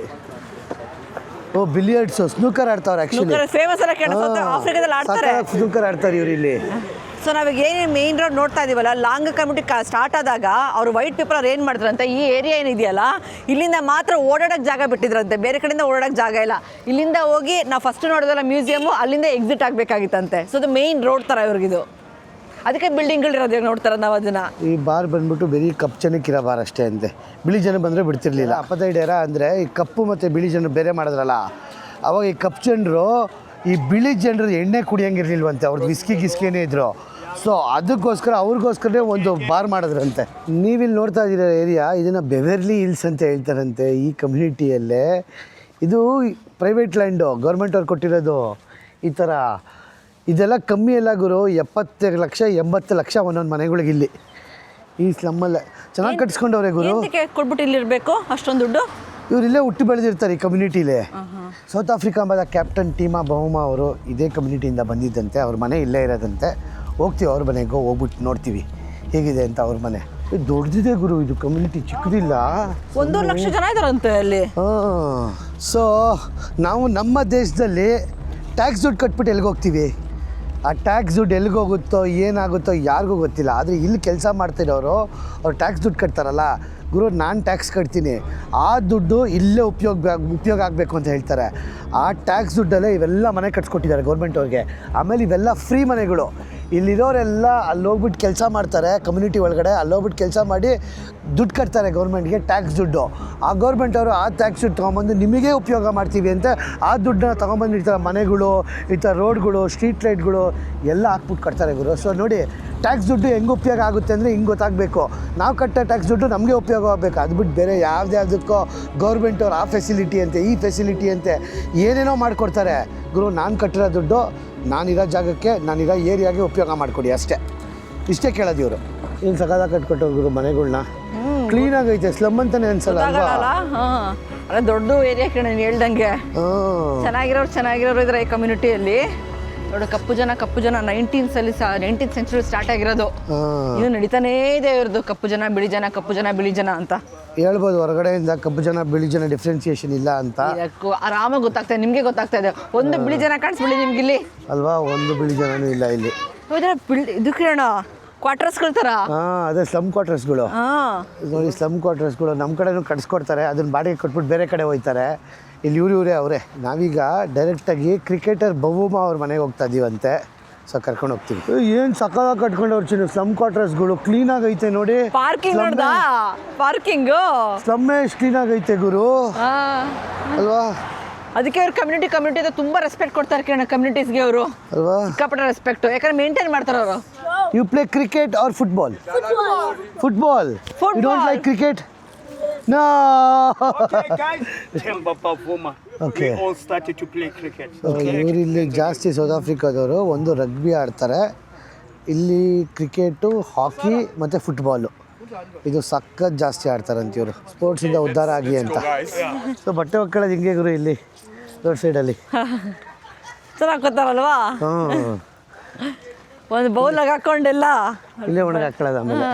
ಬಿಲಿಯರ್ಡ್ಸು, ಸ್ನೂಕರ್ ಆಡ್ತಾವ್ರೆ. ಆ್ಯಕ್ಚುಲಿ ಫೇಮಸ್ ಎಲ್ಲ ಕೇಳಿಸುತ್ತೆ, ಆಫ್ರಿಕಾದಲ್ಲಿ ಆಡ್ತಾರೆ, ಸ್ನೂಕರ್ ಆಡ್ತಾರೆ ಇವ್ರು ಇಲ್ಲಿ. ಸೊ ನಾವೀಗ ಏನೇನು ಮೇನ್ ರೋಡ್ ನೋಡ್ತಾ ಇದೀವಲ್ಲ, ಲಾಂಗಾ ಕಮ್ಯುನಿಟಿ ಸ್ಟಾರ್ಟ್ ಆದಾಗ ಅವರು ವೈಟ್ ಪೀಪಲ್ ಅವ್ರು ಏನು ಮಾಡಿದ್ರಂತೆ, ಈ ಏರಿಯಾ ಏನಿದೆಯಲ್ಲ ಇಲ್ಲಿಂದ ಮಾತ್ರ ಓಡಾಡೋಕ್ಕೆ ಜಾಗ ಬಿಟ್ಟಿದ್ರಂತೆ, ಬೇರೆ ಕಡೆಯಿಂದ ಓಡಾಡೋಕ್ಕೆ ಜಾಗ ಇಲ್ಲ. ಇಲ್ಲಿಂದ ಹೋಗಿ ನಾವು ಫಸ್ಟ್ ನೋಡಿದ್ವಲ್ಲ ಮ್ಯೂಸಿಯಮ್ಮು, ಅಲ್ಲಿಂದ ಎಕ್ಸಿಟ್ ಆಗಬೇಕಾಗಿತ್ತಂತೆ. ಸೊ ಅದು ಮೇನ್ ರೋಡ್ ಥರ ಇವ್ರಿಗಿದು, ಅದಕ್ಕೆ ಬಿಲ್ಡಿಂಗ್ಗಳಿರೋದು ನೋಡ್ತಾರೆ ನಾವು ಅದನ್ನು. ಈ ಬಾರ್ ಬಂದ್ಬಿಟ್ಟು ಬರೀ ಕಪ್ಪು ಜನಕ್ಕಿರೋ ಬಾರ್ ಅಷ್ಟೇ ಅಂತೆ, ಬಿಳಿ ಜನ ಬಂದರೆ ಬಿಡ್ತಿರ್ಲಿಲ್ಲ. ಅಪತೈಡೇರ ಅಂದರೆ ಈ ಕಪ್ಪು ಮತ್ತು ಬಿಳಿ ಜನರು ಬೇರೆ ಮಾಡಿದ್ರಲ್ಲ, ಅವಾಗ ಈ ಕಪ್ಪು ಜನರು ಈ ಬಿಳಿ ಜನರು ಎಣ್ಣೆ ಕುಡಿಯೋಂಗಿರ್ಲಿಲ್ವಂತೆ, ಅವ್ರದ್ದು ವಿಸ್ಕಿನೇ ಇದ್ರು. ಸೊ ಅದಕ್ಕೋಸ್ಕರ ಅವ್ರಿಗೋಸ್ಕರನೇ ಒಂದು ಬಾರ್ ಮಾಡಿದ್ರಂತೆ. ನೀವಿಲ್ಲಿ ನೋಡ್ತಾ ಇದ್ದೀರ ಏರಿಯಾ, ಇದನ್ನು ಬೆವೆರ್ಲಿ ಹಿಲ್ಸ್ ಅಂತ ಹೇಳ್ತಾರಂತೆ ಈ ಕಮ್ಯುನಿಟಿಯಲ್ಲೇ. ಇದು ಪ್ರೈವೇಟ್ ಲ್ಯಾಂಡು, ಗೌರ್ಮೆಂಟ್ ಅವ್ರು ಕೊಟ್ಟಿರೋದು. ಈ ಥರ ಇದೆಲ್ಲ ಕಮ್ಮಿ ಎಲ್ಲ ಗುರು, 70 ಲಕ್ಷ 80 ಲಕ್ಷ ಒಂದೊಂದು ಮನೆಗಳಿಗೆ ಇಲ್ಲಿ ಈ ಸ್ಲಮ್ಮಲ್ಲೇ ಚೆನ್ನಾಗಿ ಕಟ್ಸ್ಕೊಂಡವ್ರೆ ಗುರು. ಕೊಟ್ಬಿಟ್ಟು ಇಲ್ಲಿರಬೇಕು ಅಷ್ಟೊಂದು ದುಡ್ಡು? ಇವ್ರು ಇಲ್ಲೇ ಹುಟ್ಟಿ ಬೆಳೆದಿರ್ತಾರೆ ಈ ಕಮ್ಯುನಿಟಿಲೇ. ಸೌತ್ ಆಫ್ರಿಕಾ ಎಂಬ ಕ್ಯಾಪ್ಟನ್ ಟೀಮಾ ಬೌಮಾ ಅವರು ಇದೇ ಕಮ್ಯುನಿಟಿಯಿಂದ ಬಂದಿದ್ದಂತೆ, ಅವ್ರ ಮನೆ ಇಲ್ಲೇ ಇರೋದಂತೆ. ಹೋಗ್ತೀವಿ ಅವ್ರ ಮನೆಗೆ, ಹೋಗ್ಬಿಟ್ಟು ನೋಡ್ತೀವಿ ಹೇಗಿದೆ ಅಂತ ಅವ್ರ ಮನೆ. ಇದು ದೊಡ್ಡದಿದೆ ಗುರು, ಇದು ಕಮ್ಯುನಿಟಿ ಚಿಕ್ಕದಿಲ್ಲ. 1.5 ಲಕ್ಷ ಜನ ಇದ್ದಾರಂತೆ ಅಲ್ಲಿ. ಹಾಂ. ಸೊ ನಾವು ನಮ್ಮ ದೇಶದಲ್ಲಿ ಟ್ಯಾಕ್ಸ್ ದುಡ್ಡು ಕಟ್ಬಿಟ್ಟು ಎಲ್ಲಿಗೆ ಹೋಗ್ತೀವಿ? ಆ ಟ್ಯಾಕ್ಸ್ ದುಡ್ಡು ಎಲ್ಲಿಗೆ ಹೋಗುತ್ತೋ ಏನಾಗುತ್ತೋ ಯಾರಿಗೂ ಗೊತ್ತಿಲ್ಲ. ಆದರೆ ಇಲ್ಲಿ ಕೆಲಸ ಮಾಡ್ತಿರೋರು ಅವ್ರು ಟ್ಯಾಕ್ಸ್ ದುಡ್ಡು ಕಟ್ತಾರಲ್ಲ ಗುರು, ನಾನು ಟ್ಯಾಕ್ಸ್ ಕಟ್ತೀನಿ, ಆ ದುಡ್ಡು ಇಲ್ಲೇ ಉಪಯೋಗ ಆಗಬೇಕು ಅಂತ ಹೇಳ್ತಾರೆ. ಆ ಟ್ಯಾಕ್ಸ್ ದುಡ್ಡಲ್ಲೇ ಇವೆಲ್ಲ ಮನೆ ಕಟ್ಸ್ಕೊಟ್ಟಿದ್ದಾರೆ ಗೌರ್ಮೆಂಟ್ ಅವ್ರಿಗೆ. ಆಮೇಲೆ ಇವೆಲ್ಲ ಫ್ರೀ ಮನೆಗಳು. ಇಲ್ಲಿರೋರೆಲ್ಲ ಅಲ್ಲಿ ಹೋಗ್ಬಿಟ್ಟು ಕೆಲಸ ಮಾಡ್ತಾರೆ ಕಮ್ಯುನಿಟಿ ಒಳಗಡೆ, ಅಲ್ಲಿ ಹೋಗ್ಬಿಟ್ಟು ಕೆಲಸ ಮಾಡಿ ದುಡ್ಡು ಕಟ್ತಾರೆ ಗೌರ್ಮೆಂಟ್ಗೆ, ಟ್ಯಾಕ್ಸ್ ದುಡ್ಡು. ಆ ಗೌರ್ಮೆಂಟ್ ಅವರು ಆ ಟ್ಯಾಕ್ಸ್ ದುಡ್ಡು ತೊಗೊಂಬಂದು ನಿಮಗೇ ಉಪಯೋಗ ಮಾಡ್ತೀವಿ ಅಂತ ಆ ದುಡ್ಡನ್ನ ತೊಗೊಂಬಂದಿರ್ತಾರೆ. ಮನೆಗಳು, ಈ ಥರ ರೋಡ್ಗಳು, ಸ್ಟ್ರೀಟ್ ಲೈಟ್ಗಳು ಎಲ್ಲ ಹಾಕ್ಬಿಟ್ಟು ಕಟ್ತಾರೆ ಗುರು. ಸೊ ನೋಡಿ, ಟ್ಯಾಕ್ಸ್ ದುಡ್ಡು ಹೆಂಗೆ ಉಪಯೋಗ ಆಗುತ್ತೆ ಅಂದರೆ ಹಿಂಗೆ ಗೊತ್ತಾಗಬೇಕು. ನಾವು ಕಟ್ಟೋ ಟ್ಯಾಕ್ಸ್ ದುಡ್ಡು ನಮಗೆ ಉಪಯೋಗ ಆಗಬೇಕು. ಅದು ಬಿಟ್ಟು ಬೇರೆ ಯಾವುದ್ಯಾವುದಕ್ಕೋ ಗೌರ್ಮೆಂಟ್ ಅವ್ರು ಆ ಫೆಸಿಲಿಟಿ ಅಂತೆ, ಈ ಫೆಸಿಲಿಟಿ ಅಂತೆ ಏನೇನೋ ಮಾಡಿಕೊಡ್ತಾರೆ ಗುರು. ನಾನು ಕಟ್ಟಿರೋ ದುಡ್ಡು ನಾನಿರೋ ಜಾಗಕ್ಕೆ, ನಾನಿರೋ ಏರಿಯಾಗೆ ಉಪಯೋಗ ಮಾಡಿಕೊಡಿ ಅಷ್ಟೇ. ಇಷ್ಟೇ ಕೇಳೋದು ಇವರು. ಏನು ಸಕಾಲ ಕಟ್ಕೊಟ್ಟವ್ರು ಗುರು ಮನೆಗಳ್ನ. ಕ್ಲೀನಾಗೈತೆ, ಸ್ಲಮ್ ಅಂತಲೇ ಅನ್ಸಲ್ಲ ಅಲ್ವಾ? ಅಲ್ಲ ದೊಡ್ಡ ಏರಿಯಾ ಕಡೆ ನೀನು ಹೇಳ್ದಂಗೆ ಚೆನ್ನಾಗಿರೋರು ಇದ್ರೆ ಈ ಕಮ್ಯುನಿಟಿಯಲ್ಲಿ. ನೋಡು, ಕಪ್ಪು ಜನ 19th ಸೆಂಚುರಿ ಸ್ಟಾರ್ಟ್ ಆಗಿರೋದು. ಇದು ನಡೀತಾನೇ ಇದೆ ಇವ್ರದ್ದು, ಕಪ್ಪು ಜನ ಬಿಳಿ ಜನ ಅಂತ ಹೇಳ್ಬೋದು. ಹೊರಗಡೆಯಿಂದ ಕಪ್ಪು ಜನ ಬಿಳಿ ಜನ ಡಿಫ್ರೆನ್ಸಿಯೇಷನ್ ಇಲ್ಲ ಅಂತ ಆರಾಮಾಗಿ ಗೊತ್ತಾಗ್ತಾ ಇದೆ. ನಿಮಗೆ ಗೊತ್ತಾಗ್ತಾ ಇದೆ, ಒಂದು ಬಿಳಿ ಜನ ಕಾಣಿಸ್ಬಿಡಿ ನಿಮ್ಗೆ ಇಲ್ಲಿ ಅಲ್ವಾ? ಒಂದು ಬಿಳಿ ಜನನೂ ಇಲ್ಲ ಇಲ್ಲಿ. ಇದು ಕಿರಣ ಕ್ವಾರ್ಟರ್ಸ್ಗಳ ಥರ. ಅದೇ ಸ್ಲಮ್ ಕ್ವಾರ್ಟರ್ಸ್ಗಳು ನೋಡಿ. ಸ್ಲಮ್ ಕ್ವಾರ್ಟರ್ಸ್ಗಳು ನಮ್ಮ ಕಡೆನೂ ಕಟ್ಸ್ಕೊಡ್ತಾರೆ, ಅದನ್ನ ಬಾಡಿಗೆ ಕೊಟ್ಬಿಟ್ಟು ಬೇರೆ ಕಡೆ ಹೋಗ್ತಾರೆ. ಇಲ್ಲಿ ಇವರೇ ಅವರೇ. ನಾವೀಗ ಡೈರೆಕ್ಟಾಗಿ ಕ್ರಿಕೆಟರ್ ಬವೂಮ ಅವ್ರ ಮನೆಗೆ ಹೋಗ್ತಾ ಇದ್ದೀವಂತೆ. ಸೊ ಕರ್ಕೊಂಡು ಹೋಗ್ತೀವಿ. ಏನು ಸಕಾಲಾಗಿ ಕಟ್ಕೊಂಡವ್ರು ಚಿನ್ನ. ಸ್ಲಮ್ ಕ್ವಾರ್ಟರ್ಸ್ಗಳು ಕ್ಲೀನಾಗೈತೆ ನೋಡಿ. ಪಾರ್ಕಿಂಗ್ ಸ್ಲಮ್ಮೇ ಎಷ್ಟು ಕ್ಲೀನಾಗೈತೆ ಗುರು ಅಲ್ವಾ? ಅದಕ್ಕೆ ಅವ್ರು ಕಮ್ಯುನಿಟಿ ತುಂಬ ರೆಸ್ಪೆಕ್ಟ್ ಕೊಡ್ತಾರೆ ಕಿರಣ. ಕಮ್ಯುನಿಟೀಸ್ಗೆ ಅವರು ಅಲ್ವಾ? ಸಿಕ್ಕಾಪಟ್ಟೆ ರೆಸ್ಪೆಕ್ಟ್, ಯಾಕಂದ್ರೆ ಮೇಂಟೈನ್ ಮಾಡ್ತಾರೆ ಅವರು. You play cricket or football? Football. You don't like cricket? No. Okay, guys. Temba Bavuma. Okay. We all started to play cricket. ಇವರಿಲ್ಲಿ ಜಾಸ್ತಿ ಸೌತ್ ಆಫ್ರಿಕಾದವರು ಒಂದು ರಗ್ಬಿ ಆಡ್ತಾರೆ, ಇಲ್ಲಿ ಕ್ರಿಕೆಟು, ಹಾಕಿ ಮತ್ತು ಫುಟ್ಬಾಲು ಇದು ಸಖತ್ ಜಾಸ್ತಿ ಆಡ್ತಾರಂತ ಇವರು. ಸ್ಪೋರ್ಟ್ಸಿಂದ ಉದ್ಧಾರ ಆಗಿ ಅಂತ. ಸೊ ಬಟ್ಟೆ ಒಕ್ಕಳೋದು ಹಿಂಗೆ ಗುರು ಇಲ್ಲಿ ರೋಡ್ ಸೈಡಲ್ಲಿ ಚೆನ್ನಾಗಿ ಗೊತ್ತಾರಲ್ವಾ? ಒಂದು ಬೌಲಾಗ ಹಾಕೊಂಡೆಲ್ಲ ಇಲ್ಲೇ ಒಣಗಿ ಹಾಕೊಳ್ಳೋದು. ಆಮೇಲೆ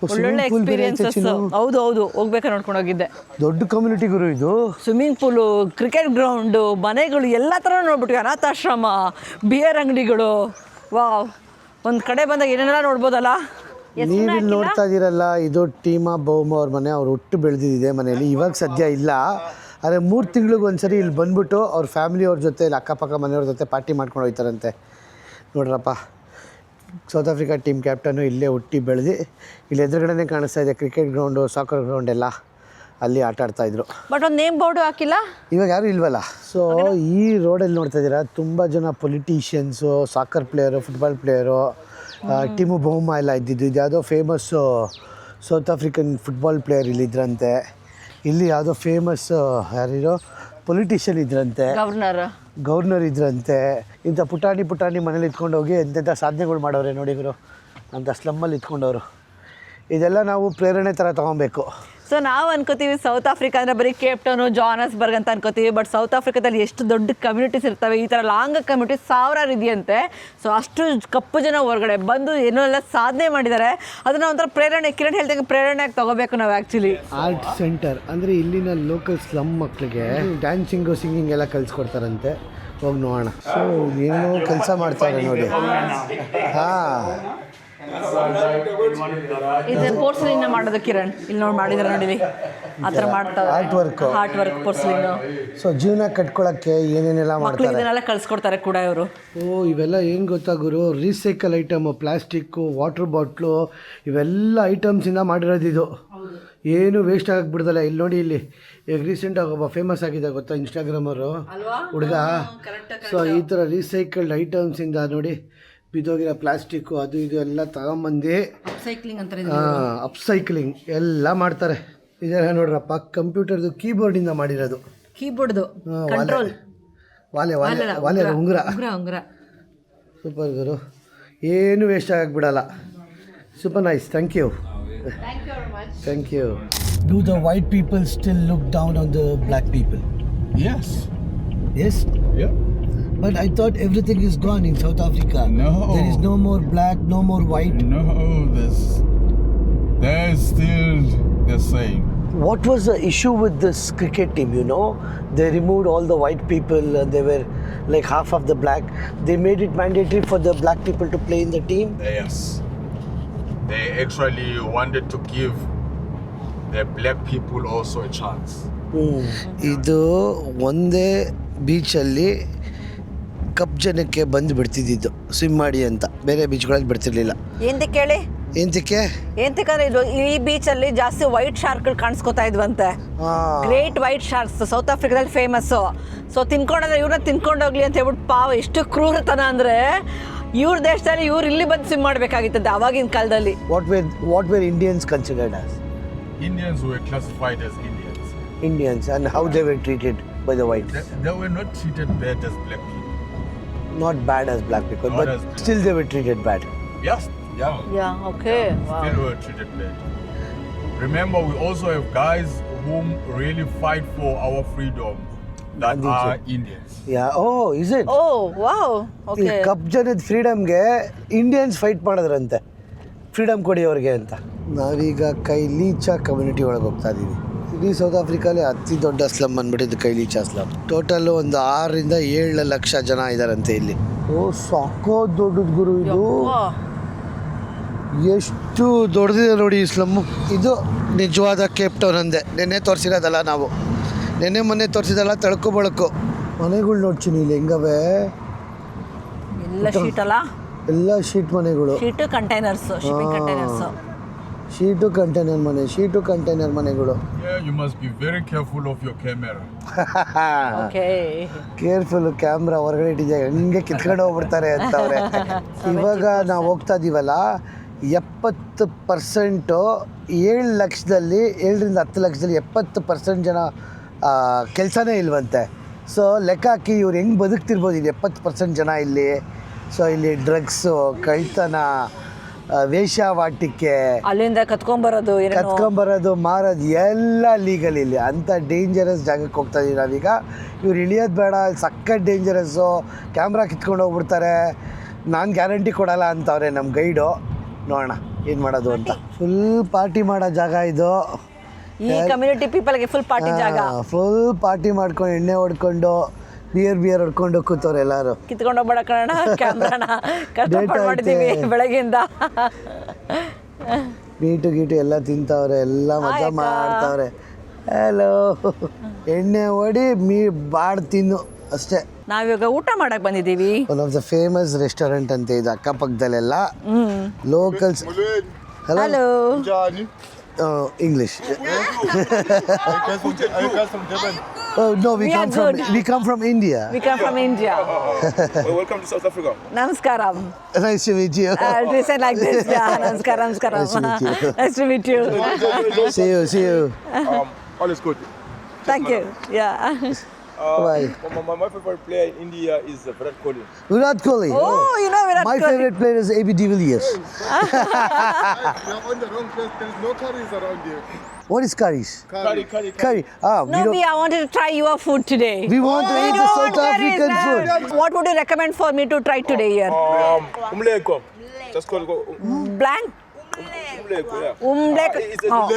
ಒಳ್ಳೊಳ್ಳೆ ಎಕ್ಸ್ಪೀರಿಯನ್ಸಸ್. ಹೌದು ಹೋಗ್ಬೇಕಾ ನೋಡ್ಕೊಂಡು ಹೋಗಿದ್ದೆ. ದೊಡ್ಡ ಕಮ್ಯುನಿಟಿ ಗುರು ಇದು. ಸ್ವಿಮ್ಮಿಂಗ್ ಪೂಲು, ಕ್ರಿಕೆಟ್ ಗ್ರೌಂಡು, ಮನೆಗಳು ಎಲ್ಲ ಥರ ನೋಡ್ಬಿಟ್ವಿ. ಅನಾಥಾಶ್ರಮ, ಬಿಯರ್ ಅಂಗಡಿಗಳು. ವಾವ್, ಒಂದು ಕಡೆ ಬಂದಾಗ ಏನೇನೆಲ್ಲ ನೋಡ್ಬೋದಲ್ಲ. ನೀವಿಲ್ಲಿ ನೋಡ್ತಾ ಇದ್ದೀರಲ್ಲ, ಇದು ಟೀಮಾ ಬೌಮ ಅವ್ರ ಮನೆ. ಅವ್ರು ಹುಟ್ಟು ಬೆಳೆದಿದೆ ಮನೆಯಲ್ಲಿ. ಇವಾಗ ಸದ್ಯ ಇಲ್ಲ, ಆದರೆ 3 ತಿಂಗಳಿಗೆ ಒಂದ್ಸರಿ ಇಲ್ಲಿ ಬಂದ್ಬಿಟ್ಟು ಅವ್ರ ಫ್ಯಾಮಿಲಿಯವ್ರ ಜೊತೆ, ಇಲ್ಲಿ ಅಕ್ಕಪಕ್ಕ ಮನೆಯವ್ರ ಜೊತೆ ಪಾರ್ಟಿ ಮಾಡ್ಕೊಂಡು ಹೋಗ್ತಾರಂತೆ. ನೋಡ್ರಪ್ಪ, ಸೌತ್ ಆಫ್ರಿಕಾ ಟೀಮ್ ಕ್ಯಾಪ್ಟನ್ನು ಇಲ್ಲೇ ಹುಟ್ಟಿ ಬೆಳೆದು ಇಲ್ಲಿ ಎದುರುಗಡೆನೇ ಕಾಣಿಸ್ತಾ ಇದೆ ಕ್ರಿಕೆಟ್ ಗ್ರೌಂಡು, ಸಾಕರ್ ಗ್ರೌಂಡ್ ಎಲ್ಲ. ಅಲ್ಲಿ ಆಟ ಆಡ್ತಾಯಿದ್ರು. ಬಟ್ ಒಂದು ನೇಮ್ ಬೋರ್ಡು ಹಾಕಿಲ್ಲ ಇವಾಗ, ಯಾರೂ ಇಲ್ವಲ್ಲ. ಸೊ ಈ ರೋಡಲ್ಲಿ ನೋಡ್ತಾ ಇದ್ದೀರಾ, ತುಂಬ ಜನ politicians, soccer player, football player, team ಬೌಮ ಎಲ್ಲ ಇದ್ದಿದ್ದು. ಇದು ಯಾವುದೋ famous south African football player ಇಲ್ಲಿದ್ರಂತೆ. ಇಲ್ಲಿ ಯಾವುದೋ ಫೇಮಸ್ ಯಾರಿರೋ ಪೊಲಿಟಿಷಿಯನ್ ಇದ್ರಂತೆ, ಗವರ್ನರ್ ಇದ್ರಂತೆ. ಇಂಥ ಪುಟಾಣಿ ಮನೇಲಿ ಇಟ್ಕೊಂಡು ಹೋಗಿ ಎಂತೆಂಥ ಸಾಧನೆಗಳು ಮಾಡೋರೆ ನೋಡಿ ಗುರು, ಅಂತ ಸ್ಲಮ್ಮಲ್ಲಿ ಇಟ್ಕೊಂಡವರು. ಇದೆಲ್ಲ ನಾವು ಪ್ರೇರಣೆ ಥರ ತೊಗೊಬೇಕು. ಸೊ ನಾವು ಅನ್ಕೋತೀವಿ ಸೌತ್ ಆಫ್ರಿಕಾ ಅಂದರೆ ಬರೀ ಕೇಪ್ ಟೌನು, ಜಾನಸ್ಬರ್ಗ್ ಅಂತ ಅನ್ಕೋತೀವಿ. ಬಟ್ ಸೌತ್ ಆಫ್ರಿಕಾದಲ್ಲಿ ಎಷ್ಟು ದೊಡ್ಡ ಕಮ್ಯುನಿಟೀಸ್ ಇರ್ತವೆ, ಈ ಥರ ಲಾಂಗ್ ಕಮ್ಯುನಿಟೀಸ್ 1000 ಇದೆಯಂತೆ. ಸೊ ಅಷ್ಟು ಕಪ್ಪು ಜನ ಹೊರಗಡೆ ಬಂದು ಏನೋ ಎಲ್ಲ ಸಾಧನೆ ಮಾಡಿದ್ದಾರೆ. ಅದನ್ನ ಒಂಥರ ಪ್ರೇರಣೆ, ಕಿರಣ್ ಹೇಳ್ದಂಗೆ ಪ್ರೇರಣೆಯಾಗಿ ತೊಗೋಬೇಕು ನಾವು. ಆ್ಯಕ್ಚುಲಿ ಆರ್ಟ್ ಸೆಂಟರ್ ಅಂದರೆ ಇಲ್ಲಿನ ಲೋಕಲ್ ಸ್ಲಮ್ ಮಕ್ಕಳಿಗೆ ಡ್ಯಾನ್ಸಿಂಗು, ಸಿಂಗಿಂಗ್ ಎಲ್ಲ ಕಲಿಸ್ಕೊಡ್ತಾರಂತೆ. ಹೋಗಿ ನೋಡೋಣ. ಸೊ ಏನೋ ಕೆಲಸ ಮಾಡ್ತಾರೆ ನೋಡಿ. ಹಾಂ, ಇದು ಪೋರ್ಸಲಿನ್ ಮಾಡೋದು ಕಿರಣ್. ಇಲ್ಲಿ ನೋಡಿ ಮಾಡಿದಾರೆ ನೋಡಿವಿ, ಆ ಥರ ಮಾಡ್ತಾರೆ. Heart work ಪೋರ್ಸಲಿನ್. ಸೊ ಜೀವನ ಕಟ್ಕೊಳ್ಳೋಕ್ಕೆ ಏನೇನೆಲ್ಲ ಮಾಡ್ತಾರೆ, ಇದನ್ನೆಲ್ಲ ಕಳಿಸ್ಕೊಡ್ತಾರೆ ಕೂಡ ಇವರು. ಇವೆಲ್ಲ ಏನು ಗೊತ್ತಾ ಗುರು, recycle item, plastic, water bottle, ಇವೆಲ್ಲ ಐಟಮ್ಸಿಂದ ಮಾಡಿರೋದು ಇದು. ಏನು ವೇಸ್ಟ್ ಆಗಿಬಿಡ್ದಲ್ಲ. ಇಲ್ಲಿ ನೋಡಿ, ಇಲ್ಲಿ ಈಗ ರೀಸೆಂಟಾಗಿ ಒಬ್ಬ ಫೇಮಸ್ ಆಗಿದೆ ಗೊತ್ತಾ, ಇನ್ಸ್ಟಾಗ್ರಾಮರು ಹುಡುಗ. ಸೊ ಈ ಥರ ರೀಸೈಕಲ್ಡ್ ಐಟಮ್ಸಿಂದ ನೋಡಿ, ಬಿದ್ದೋಗಿರೋ ಪ್ಲಾಸ್ಟಿಕ್ಕು ಅದು ಇದು ಎಲ್ಲ ತಗೊಂಬಂದು ಅಪ್ಸೈಕ್ಲಿಂಗ್ ಎಲ್ಲ ಮಾಡ್ತಾರೆ. ಇದೆಲ್ಲ ನೋಡ್ರಪ್ಪ, ಕಂಪ್ಯೂಟರ್ದು ಕೀಬೋರ್ಡಿಂದ ಮಾಡಿರೋದು. ಕೀಬೋರ್ಡ್ದು ಕಂಟ್ರೋಲ್, ವಾಲೆ ಉಂಗುರ. ಸೂಪರ್ ಗುರು, ಏನು ವೇಸ್ಟ್ ಆಗಿಬಿಡಲ್ಲ. Super nice, thank you. Thank you. Do the white people still look down on the black people? Yes. Yes? Yeah. But I thought everything is gone in South Africa. No. There is no more black, no more white. No, there's still the same. What was the issue with this cricket team, you know? They removed all the white people and they were like half of the black. They made it mandatory for the black people to play in the team. Yes. They actually wanted to give the black people also a chance. ಇದು ಒಂದೇ ಬೀಚಲ್ಲಿ cup ಜನಕ್ಕೆ ಬಂದು ಬಿಡ್ತಿದ್ದಿದ್ದು swim ಮಾಡಿ ಅಂತ, ಬೇರೆ ಬೀಚ್ಗಳಲ್ಲಿ ಬಿಡ್ತಿರ್ಲಿಲ್ಲ. ಎಂತಕ್ಕೆ ಹೇಳಿ? ಎಂತಕ್ಕಂದ್ರೆ ಇದು ಈ ಬೀಚ್ ಅಲ್ಲಿ ಜಾಸ್ತಿ ವೈಟ್ ಶಾರ್ಕ್ಗಳು ಕಾಣಿಸ್ಕೊತಾ ಇದ್ವಂತೆ. ಗ್ರೇಟ್ ವೈಟ್ ಶಾರ್ಕ್ಸ್ ಸೌತ್ ಆಫ್ರಿಕಾದಲ್ಲಿ ಫೇಮಸ್. ಸೊ ತಿನ್ಕೊಂಡ್ರೆ ಇವ್ರನ್ನ ತಿನ್ಕೊಂಡೋಗ್ಲಿ ಅಂತ ಹೇಳ್ಬಿಟ್ಟು ಪಾವ ಎಷ್ಟು ಕ್ರೂರತನ ಅಂದ್ರೆ ಇವ್ರ ದೇಶದಲ್ಲಿ ಇವ್ರು ಇಲ್ಲಿ ಬಂದು ಸ್ವಿಮ್ ಮಾಡ್ಬೇಕಾಗಿತ್ತಂತೆ ಅವಾಗಿನ ಕಾಲದಲ್ಲಿ. What were Indians considered as? Indians were classified as Indians. And how they were treated by the whites? They were not treated bad as black people. Not bad as black people, Not but as black. still they were treated bad. Yes, yeah. Yeah, okay. Wow. Still were treated bad. Remember, we also have guys whom really fight for our freedom that Gandhiji. are Indians. Yeah. Oh, is it? Oh, wow. ಈ Okay. Cup ಜನದ ಫ್ರೀಡಮ್ಗೆ Indians fight ಮಾಡಿದ್ರಂತೆ, freedom ಕೊಡಿ ಅವ್ರಿಗೆ ಅಂತ. ನಾವೀಗ ಕೈಲೀಚಾ community ಒಳಗೆ ಹೋಗ್ತಾ ಇದ್ದೀವಿ. ಇಡೀ ಸೌತ್ ಆಫ್ರಿಕಾಲಿ ಅತಿ ದೊಡ್ಡ ಸ್ಲಮ್ ಅಂದ್ಬಿಟ್ಟಿದ್ದು ಕೈಲೀಚಾ ಸ್ಲಮ್. ಟೋಟಲ್ ಒಂದು 6 ರಿಂದ 7 ಲಕ್ಷ ಜನ ಇದ್ದಾರಂತೆ ಇಲ್ಲಿ. ಓ ಸಾಕೋ ದೊಡ್ಡದು ಗುರು ಇದು. Wow. ಎಷ್ಟು ದೊಡ್ಡದಿದೆ ನೋಡಿ ಈ ಸ್ಲಮ್ಮು. ಇದು ನಿಜವಾದ ಕೇಪ್ ಟೌನ್ ಅಂದೆ. ನೆನ್ನೆ ತೋರಿಸಿರೋದಲ್ಲ ನಾವು, ಮೊನ್ನೆ ತೋರಿಸಿದಲ್ಲ ತಳಕು ಬಳಕು ಮನೆಗಳು ನೋಡ್ತೀನಿ ಇಲ್ಲಿ ಹೆಂಗವೆ. ಎಲ್ಲ ಶೀಟ್ ಅಲ್ಲ, ಎಲ್ಲ ಶೀಟ್ ಮನೆಗಳು, sheet containers, shipping containers. Sheet container ಮನೆಗಳು. Yeah, you must be very careful of your camera. Okay. Careful, camera ಹೊರಗಡೆ ಇಟ್ಟಿದ್ದೆ ಹಂಗೆ ಕಿತ್ಕೊಂಡು ಹೋಗ್ಬಿಡ್ತಾರೆ ಅಂತವ್ರೆ. ಇವಾಗ ನಾವು ಹೋಗ್ತಾ ಇದ್ದೀವಲ್ಲ, 70% 7 ಲಕ್ಷದಲ್ಲಿ 7 ರಿಂದ 10 ಲಕ್ಷದಲ್ಲಿ 70% ಜನ ಕೆಲಸನೇ ಇಲ್ವಂತೆ. ಸೊ ಲೆಕ್ಕ ಹಾಕಿ ಇವ್ರು ಹೆಂಗೆ ಬದುಕ್ತಿರ್ಬೋದು ಇಲ್ಲಿ 70% ಜನ ಇಲ್ಲಿ. ಸೊ ಇಲ್ಲಿ ಡ್ರಗ್ಸು, ಕಳ್ತನ, ವೇಶ್ಯಾವಾಟಿಕೆ, ಅಲ್ಲಿಂದ ಕತ್ಕೊಂಬರೋದು, ಮಾರೋದು ಎಲ್ಲ ಲೀಗಲ್ ಇಲ್ಲಿ. ಅಂಥ ಡೇಂಜರಸ್ ಜಾಗಕ್ಕೆ ಹೋಗ್ತಾ ಇದೀವಿ ನಾವೀಗ. ಇವ್ರು ಇಳಿಯೋದು ಬೇಡ, ಸಖತ್ ಡೇಂಜರಸ್ಸು, ಕ್ಯಾಮ್ರಾ ಕಿತ್ಕೊಂಡು ಹೋಗ್ಬಿಡ್ತಾರೆ, ನಾನು ಗ್ಯಾರಂಟಿ ಕೊಡಲ್ಲ ಅಂತವ್ರೆ ನಮ್ಮ ಗೈಡು. ನೋಡೋಣ ಏನು ಮಾಡೋದು ಅಂತ. ಫುಲ್ ಪಾರ್ಟಿ ಮಾಡೋ ಜಾಗ ಇದು. ಈ ಕಮ್ಯುನಿಟಿ ಪೀಪಲ್ಗೆ ಫುಲ್ ಪಾರ್ಟಿ ಜಾಗ. ಫುಲ್ ಪಾರ್ಟಿ ಮಾಡ್ಕೊಂಡು ಎಣ್ಣೆ ಹೊಡ್ಕೊಂಡು ಬಿಯರ್ ಹೊಡ್ಕೊಂಡು ಕೂತವ್ರೆ ಎಲ್ಲರೂ. ಕಿತ್ಕೊಂಡು ಹೋಗ್ಬೇಡ ಕಣ ಕ್ಯಾಮ್ರಾನ, ಕಷ್ಟಪಟ್ಟು ಮಾಡಿದ್ದೀವಿ ಬೆಳಗ್ಗೆಯಿಂದ. ಗೀಟು ಎಲ್ಲ ತಿಂತವ್ರೆ, ಎಲ್ಲ ಮಜಾ ಮಾಡ್ತವ್ರೆ. ಹಲೋ, ಎಣ್ಣೆ ಹೊಡಿ ಬಾಡ್ ತಿನ್ನು ಅಷ್ಟೇ. ನಾವಿವಾಗ ಊಟ ಮಾಡಕ್ ಬಂದಿದ್ದೀವಿ. One of the famous restaurant ಅಂತ ಇದು ಅಕ್ಕಪಕ್ಕದಲ್ಲೆಲ್ಲ locals. Hello. English. Are you guys from Durban? Oh no, we are good. come from India. We come from India. Welcome to South Africa. Namaskaram. Nice to meet you. I'll say like this. Yeah, namaskaram. Nice to meet you. Nice to meet you. See you. All is good. Thank you. Yeah. Bye. My favorite player in India is Virat Kohli. Virat Kohli. Oh, you know Virat My Kohli. favorite player is AB de Villiers. You're on the wrong place. There's no curries around here. What is curries? Curry. Curry. No, I wanted to try your food today. We want to eat the South African food. What would you recommend for me to try today here? Umleko. Just call it Blank? umleko, yeah. Umlek. Oh.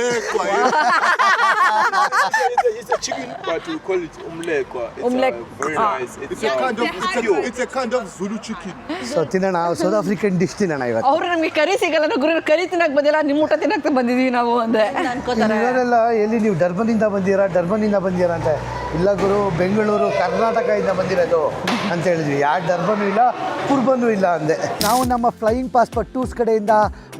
It's a chicken, but we call it umleko. It's Umlek. very nice. It's a kind of Zulu chicken. So ತಿನ್ನೋಣ, south African dish ತಿನ್ನೋಣ ಇವತ್ತು. ಅವ್ರು ನಮಗೆ ಕರಿ ಸಿಗಲ್ಲ, ಗುರು ಕರಿ ತಿನ್ನಕ್ ಬಂದಿಲ್ಲ, ನಿಮ್ಮ ಊಟ ತಿನ್ನಕ್ ಬಂದಿದೀವಿ ನಾವು ಅಂದೆ ಅನ್ಕೋತಾರೆ. ಇವರೆಲ್ಲ ಎಲ್ಲಿ ನೀವು ಡರ್ಬನಿಂದ ಬಂದಿರಾ ಅಂತ. ಇಲ್ಲ ಗುರು, ಬೆಂಗಳೂರು ಕರ್ನಾಟಕದಿಂದ ಬಂದಿರೋದು ಅಂತ ಹೇಳಿದ್ವಿ. ಯಾರು ಡರ್ಬನು ಇಲ್ಲ, ಕುರ್ಬನು ಇಲ್ಲ ಅಂದೆ. ನಾವು ನಮ್ಮ ಫ್ಲೈಯಿಂಗ್ ಪಾಸ್ಪೋರ್ಟ್ ಟೂರ್ಸ್ ಕಡೆಯಿಂದ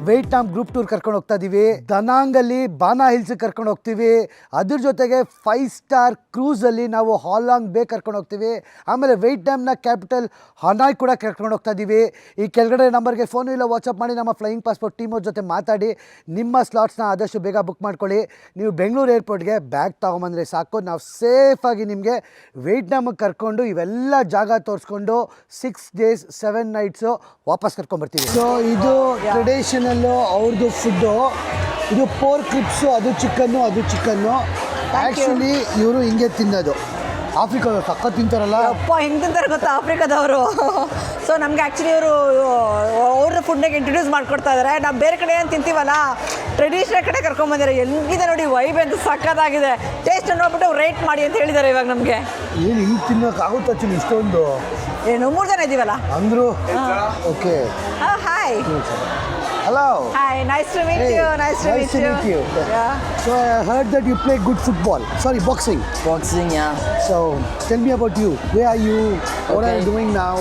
ವಿಯೆಟ್ನಾಂ ಗ್ರೂಪ್ ಟೂರ್ ಕರ್ಕೊಂಡು ಹೋಗ್ತಾ ಇದೀವಿ. ದನಾಂಗಲ್ಲಿ ಬಾನಾ ಹಿಲ್ಸ್ ಕರ್ಕೊಂಡು ಹೋಗ್ತೀವಿ. ಅದ್ರ ಜೊತೆಗೆ 5 ಸ್ಟಾರ್ ಕ್ರೂಸಲ್ಲಿ ನಾವು ಹಾಲಾಂಗ್ ಬೇ ಕರ್ಕೊಂಡು ಹೋಗ್ತೀವಿ. ಆಮೇಲೆ ವಿಯೆಟ್ನಾಂನ ಕ್ಯಾಪಿಟಲ್ ಹನಾಯ್ ಕೂಡ ಕರ್ಕೊಂಡು ಹೋಗ್ತಾ ಇದ್ದೀವಿ. ಈ ಕೆಳಗಡೆ ನಂಬರ್ಗೆ ಫೋನು ಇಲ್ಲ, ವಾಟ್ಸಪ್ ಮಾಡಿ ನಮ್ಮ ಫ್ಲೈಯಿಂಗ್ ಪಾಸ್ಪೋರ್ಟ್ ಟೀಮ್ ಅವ್ರ ಜೊತೆ ಮಾತಾಡಿ ನಿಮ್ಮ ಸ್ಲಾಟ್ಸ್ನ ಆದಷ್ಟು ಬೇಗ ಬುಕ್ ಮಾಡ್ಕೊಳ್ಳಿ. ನೀವು ಬೆಂಗಳೂರು ಏರ್ಪೋರ್ಟ್ಗೆ ಬ್ಯಾಗ್ ತೊಗೊಂಬಂದರೆ ಸಾಕು, ನಾವು ಸೇಫಾಗಿ ನಿಮಗೆ ವಿಯೆಟ್ನಾಮಿಗೆ ಕರ್ಕೊಂಡು ಇವೆಲ್ಲ ಜಾಗ ತೋರಿಸ್ಕೊಂಡು 6 days 7 nights ವಾಪಸ್ ಕರ್ಕೊಂಡ್ಬರ್ತೀವಿ. ಸೊ ಇದು ಟ್ರೆಡಿಷನಲ್ಲು ಅವ್ರದ್ದು ಫುಡ್ಡು. ಇದು ಪೋರ್ಕ್ ಕ್ರಿಪ್ಸು, ಅದು ಚಿಕನ್ನು. ಆ್ಯಕ್ಚುಲಿ ಇವರು ಹಿಂಗೆ ತಿನ್ನೋದು. ಆಫ್ರಿಕಾದವ್ರು ಸಖತ್ ತಿಂತಾರಲ್ಲ. ಅಪ್ಪ ಹೆಂಗೆ ತಿಂತಾರೆ ಗೊತ್ತಾ ಆಫ್ರಿಕಾದವರು. ಸೊ ನಮ್ಗೆ ಆ್ಯಕ್ಚುಲಿ ಇವರು ಅವ್ರ ಫುಡ್ನಾಗ ಇಂಟ್ರೊಡ್ಯೂಸ್ ಮಾಡ್ಕೊಡ್ತಾ ಇದ್ದಾರೆ. ನಾವು ಬೇರೆ ಕಡೆ ಏನು ತಿಂತೀವಲ್ಲ, ಟ್ರೆಡಿಷನಲ್ ಕಡೆ ಕರ್ಕೊಂಬಂದಿದ್ದಾರೆ. ಹೆಂಗಿದೆ ನೋಡಿ, ವೈಬ್ ಅಂತ ಸಖತ್ತಾಗಿದೆ. ಟೇಸ್ಟ್ ನೋಡ್ಬಿಟ್ಟು ರೇಟ್ ಮಾಡಿ ಅಂತ ಹೇಳಿದ್ದಾರೆ ಇವಾಗ ನಮಗೆ. ಏನು ಹಿಂಗೆ ತಿನ್ನೋಕ್ಕಾಗುತ್ತಾ ಚಿನ್ನ ಇಷ್ಟೊಂದು? ಏನು 3 ಜನ ಇದ್ದೀವಲ್ಲ ಅಂದರು. Okay. Hi. Hello. Hi, nice to meet Hey, you. Nice to meet you. Yeah. So I heard that you play good football. Sorry, boxing. Boxing, yeah. So tell me about you. Where are you? What are you Okay. doing now?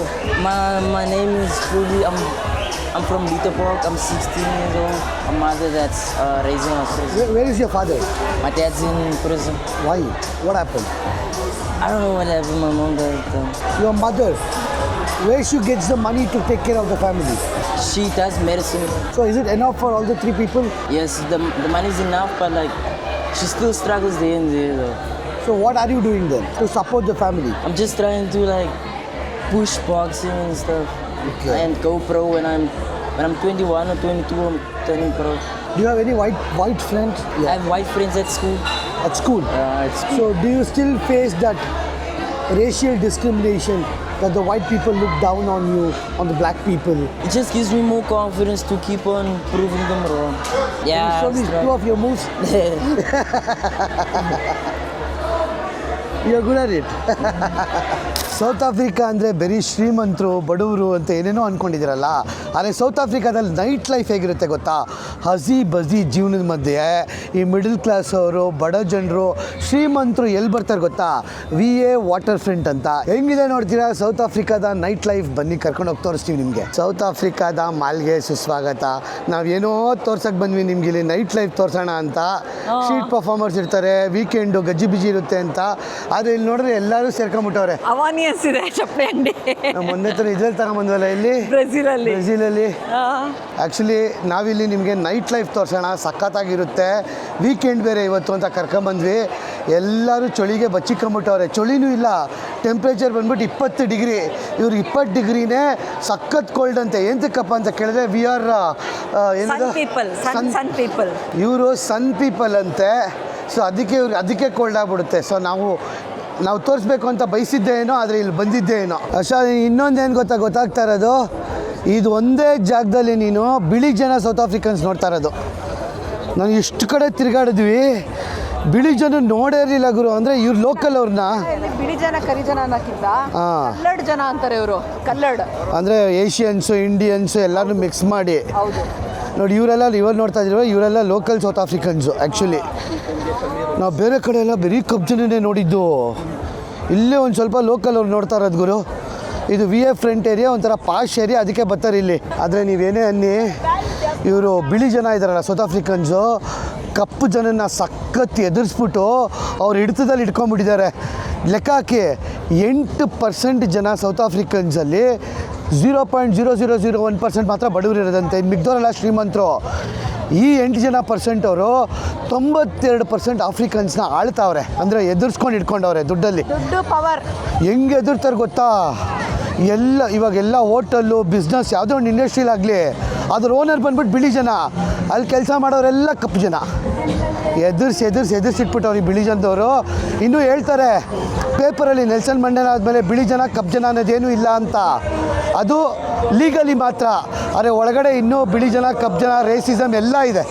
My name is Ruby. I'm from Litterpark. I'm 16 years old. A mother that's raising us. Where is your father? My dad's in prison. Why? What happened? I don't know what happened. My mom does. Your mother. Where she gets the money to take care of the family? She does medicine. So is it enough for all the 3 people? Yes, the money's enough, but like she still struggles day and day though. So what are you doing then to support the family? I'm just trying to like push boxing and stuff. Okay. And go pro when I'm 21 or 22. I'm turning pro. Do you have any white friends? I have white friends at school. At school. At school. So do you still face that racial discrimination that the white people look down on you, on the black people? It just gives me more confidence to keep on proving them wrong. Yeah. Show me that's 2 of your moves. You're good at it. South Africa ಅಂದರೆ ಬರೀ ಶ್ರೀಮಂತರು ಬಡವರು ಅಂತ ಏನೇನೋ ಅಂದ್ಕೊಂಡಿದ್ದೀರಲ್ಲ, ಆದರೆ south ಆಫ್ರಿಕಾದಲ್ಲಿ night life ಹೇಗಿರುತ್ತೆ ಗೊತ್ತಾ? ಹಸಿ ಬಸಿ ಜೀವನದ ಮಧ್ಯೆ ಈ ಮಿಡಲ್ ಕ್ಲಾಸ್ ಅವರು, ಬಡ ಜನರು, ಶ್ರೀಮಂತರು ಎಲ್ಲಿ ಬರ್ತಾರೆ ಗೊತ್ತಾ? VA ವಾಟರ್ ಫ್ರಂಟ್ ಅಂತ. ಹೆಂಗಿದೆ ನೋಡ್ತೀರಾ ಸೌತ್ ಆಫ್ರಿಕಾದ ನೈಟ್ ಲೈಫ್? ಬನ್ನಿ ಕರ್ಕೊಂಡು ಹೋಗಿ ತೋರಿಸ್ತೀವಿ ನಿಮಗೆ. ಸೌತ್ ಆಫ್ರಿಕಾದ ಮಾಲ್ಗೆ ಸುಸ್ವಾಗತ. ನಾವೇನೋ ತೋರ್ಸಕ್ಕೆ ಬಂದ್ವಿ ನಿಮ್ಗೆ ಇಲ್ಲಿ ನೈಟ್ ಲೈಫ್ ತೋರಿಸೋಣ ಅಂತ. ಸ್ಟ್ರೀಟ್ ಪರ್ಫಾರ್ಮರ್ಸ್ ಇರ್ತಾರೆ, ವೀಕೆಂಡು ಗಜ್ಜಿ ಬಿಜಿ ಇರುತ್ತೆ ಅಂತ. ಆದರೆ ಇಲ್ಲಿ ನೋಡಿದ್ರೆ ಎಲ್ಲರೂ ಸೇರ್ಕೊಂಡ್ಬಿಟ್ಟವ್ರೆ. ಅವಾನಿಯನ್ಸ್ ಇದೆ ಚಪ್ಪಲಿ ಅಂಗಡಿ. ಮೊನ್ನೆ ತರ ಇದ್ರಲ್ಲಿ ತಗೊಂಬಂದ್ವಲ್ಲ ಇಲ್ಲಿ ಬ್ರೆಜಿಲಲ್ಲಿ. ಆ್ಯಕ್ಚುಲಿ ನಾವಿಲ್ಲಿ ನಿಮಗೆ ನೈಟ್ ಲೈಫ್ ತೋರಿಸೋಣ, ಸಖತ್ತಾಗಿರುತ್ತೆ. ವೀಕೆಂಡ್ ಬೇರೆ ಇವತ್ತು ಅಂತ ಕರ್ಕೊಂಬಂದ್ವಿ. ಎಲ್ಲರೂ ಚಳಿಗೆ ಬಚ್ಚಿಕೊಂಬಿಟ್ಟವ್ರೆ. ಚಳಿನೂ ಇಲ್ಲ, ಟೆಂಪ್ರೇಚರ್ ಬಂದ್ಬಿಟ್ಟು 20 ಡಿಗ್ರಿ. ಇವ್ರು 20 ಡಿಗ್ರಿನೇ ಸಖತ್ ಕೋಲ್ಡ್ ಅಂತೆ. ಎಂತಕ್ಕಪ್ಪ ಅಂತ ಕೇಳಿದ್ರೆ ವಿ ಆರ್ ಪೀಪಲ್. ಇವರು ಸನ್ ಪೀಪಲ್ ಅಂತೆ. ಸೊ ಅದಕ್ಕೆ ಕೋಲ್ಡ್ ಆಗ್ಬಿಡುತ್ತೆ. ಸೊ ನಾವು ತೋರಿಸ್ಬೇಕು ಅಂತ ಬಯಸಿದ್ದೆ ಏನೋ, ಆದರೆ ಇಲ್ಲಿ ಬಂದಿದ್ದೆ ಏನೋ. ಇನ್ನೊಂದೇನು ಗೊತ್ತಾಗ್ತಾ ಇರೋದು, ಇದು ಒಂದೇ ಜಾಗದಲ್ಲಿ ನೀನು ಬಿಳಿ ಜನ ಸೌತ್ ಆಫ್ರಿಕನ್ಸ್ ನೋಡ್ತಾ ಇರೋದು. ನಾನು ಎಷ್ಟು ಕಡೆ ತಿರುಗಾಡಿದ್ವಿ, ಬಿಳಿ ಜನ ನೋಡೇ ಇರಲಿಲ್ಲ ಗುರು. ಅಂದರೆ ಇವ್ರು ಲೋಕಲ್ ಅವ್ರನ್ನ ಬಿಳಿ ಜನ ಕರಿ ಜನ ಅನ್ನಕ್ಕಿಂತ ಕಲ್ಲಡ್ ಜನ ಅಂತಾರೆ ಇವರು. ಕಲ್ಲಡ್ ಅಂದರೆ ಏಷ್ಯನ್ಸು, ಇಂಡಿಯನ್ಸು ಎಲ್ಲರೂ ಮಿಕ್ಸ್ ಮಾಡಿ. ಹೌದು ನೋಡಿ, ಇವ್ರು ನೋಡ್ತಾ ಇದ್ದೀವಿ, ಇವರೆಲ್ಲ ಲೋಕಲ್ ಸೌತ್ ಆಫ್ರಿಕನ್ಸು. ಆ್ಯಕ್ಚುಲಿ ನಾವು ಬೇರೆ ಕಡೆ ಎಲ್ಲ ಬರೀ ಕಪ್ಪು ಜನನೇ ನೋಡಿದ್ದು. ಇಲ್ಲೇ ಒಂದು ಸ್ವಲ್ಪ ಲೋಕಲ್ ಅವ್ರು ನೋಡ್ತಾ ಇರೋದು ಗುರು. ಇದು VA ಫ್ರಂಟ್ ಏರಿಯಾ, ಒಂಥರ ಪಾಶ್ ಏರಿಯಾ, ಅದಕ್ಕೆ ಬರ್ತಾರೆ ಇಲ್ಲಿ. ಆದರೆ ನೀವೇನೇ ಅನ್ನಿ, ಇವರು ಬಿಳಿ ಜನ ಇದ್ದಾರಲ್ಲ ಸೌತ್ ಆಫ್ರಿಕನ್ಸು, ಕಪ್ಪು ಜನನ ಸಖತ್ ಎದುರಿಸ್ಬಿಟ್ಟು ಅವ್ರು ಹಿಡಿತದಲ್ಲಿ ಇಟ್ಕೊಂಡ್ಬಿಟ್ಟಿದ್ದಾರೆ. ಲೆಕ್ಕ ಹಾಕಿ 8% ಜನ ಸೌತ್ ಆಫ್ರಿಕನ್ಸಲ್ಲಿ 0.0001% ಮಾತ್ರ ಬಡವರು ಇರೋದಂತೆ. ಇನ್ನು ಮಿಗ್ದವರೆಲ್ಲ ಶ್ರೀಮಂತರು. ಈ 8% ಅವರು 92% ಆಫ್ರಿಕನ್ಸ್ನ ಆಳ್ತಾವ್ರೆ. ಅಂದರೆ ಎದುರಿಸ್ಕೊಂಡು ಇಟ್ಕೊಂಡವ್ರೆ ದುಡ್ಡು ಪವರ್. ಹೆಂಗೆ ಎದುರ್ತಾರೆ ಗೊತ್ತಾ? ಇವಾಗೆಲ್ಲ ಹೋಟೆಲ್ಲು, ಬಿಸ್ನೆಸ್, ಯಾವುದೋ ಒಂದು ಇಂಡಸ್ಟ್ರಿಲಾಗಲಿ ಅದ್ರ ಓನರ್ ಬಂದ್ಬಿಟ್ಟು ಬಿಳಿ ಜನ, ಅಲ್ಲಿ ಕೆಲಸ ಮಾಡೋರೆಲ್ಲ ಕಪ್ಪು ಜನ. ಎದುರಿಸಿಟ್ಬಿಟ್ಟವ್ರು ಈ ಬಿಳಿ ಜನದವರು. ಇನ್ನೂ ಹೇಳ್ತಾರೆ ಪೇಪರಲ್ಲಿ ನೆಲ್ಸನ್ ಮಂಡೇಲಾ ಆದಮೇಲೆ ಬಿಳಿ ಜನ ಕಪ್ಪು ಜನ ಅನ್ನೋದೇನೂ ಇಲ್ಲ ಅಂತ. ಅದು ಲೀಗಲಿ ಮಾತ್ರ. ಆದರೆ ಒಳಗಡೆ ಇನ್ನೂ ಬಿಳಿ ಜನ, ಕಪ್ಪು ಜನ, ರೇಸಿಸಮ್ ಎಲ್ಲ ಇದೆ.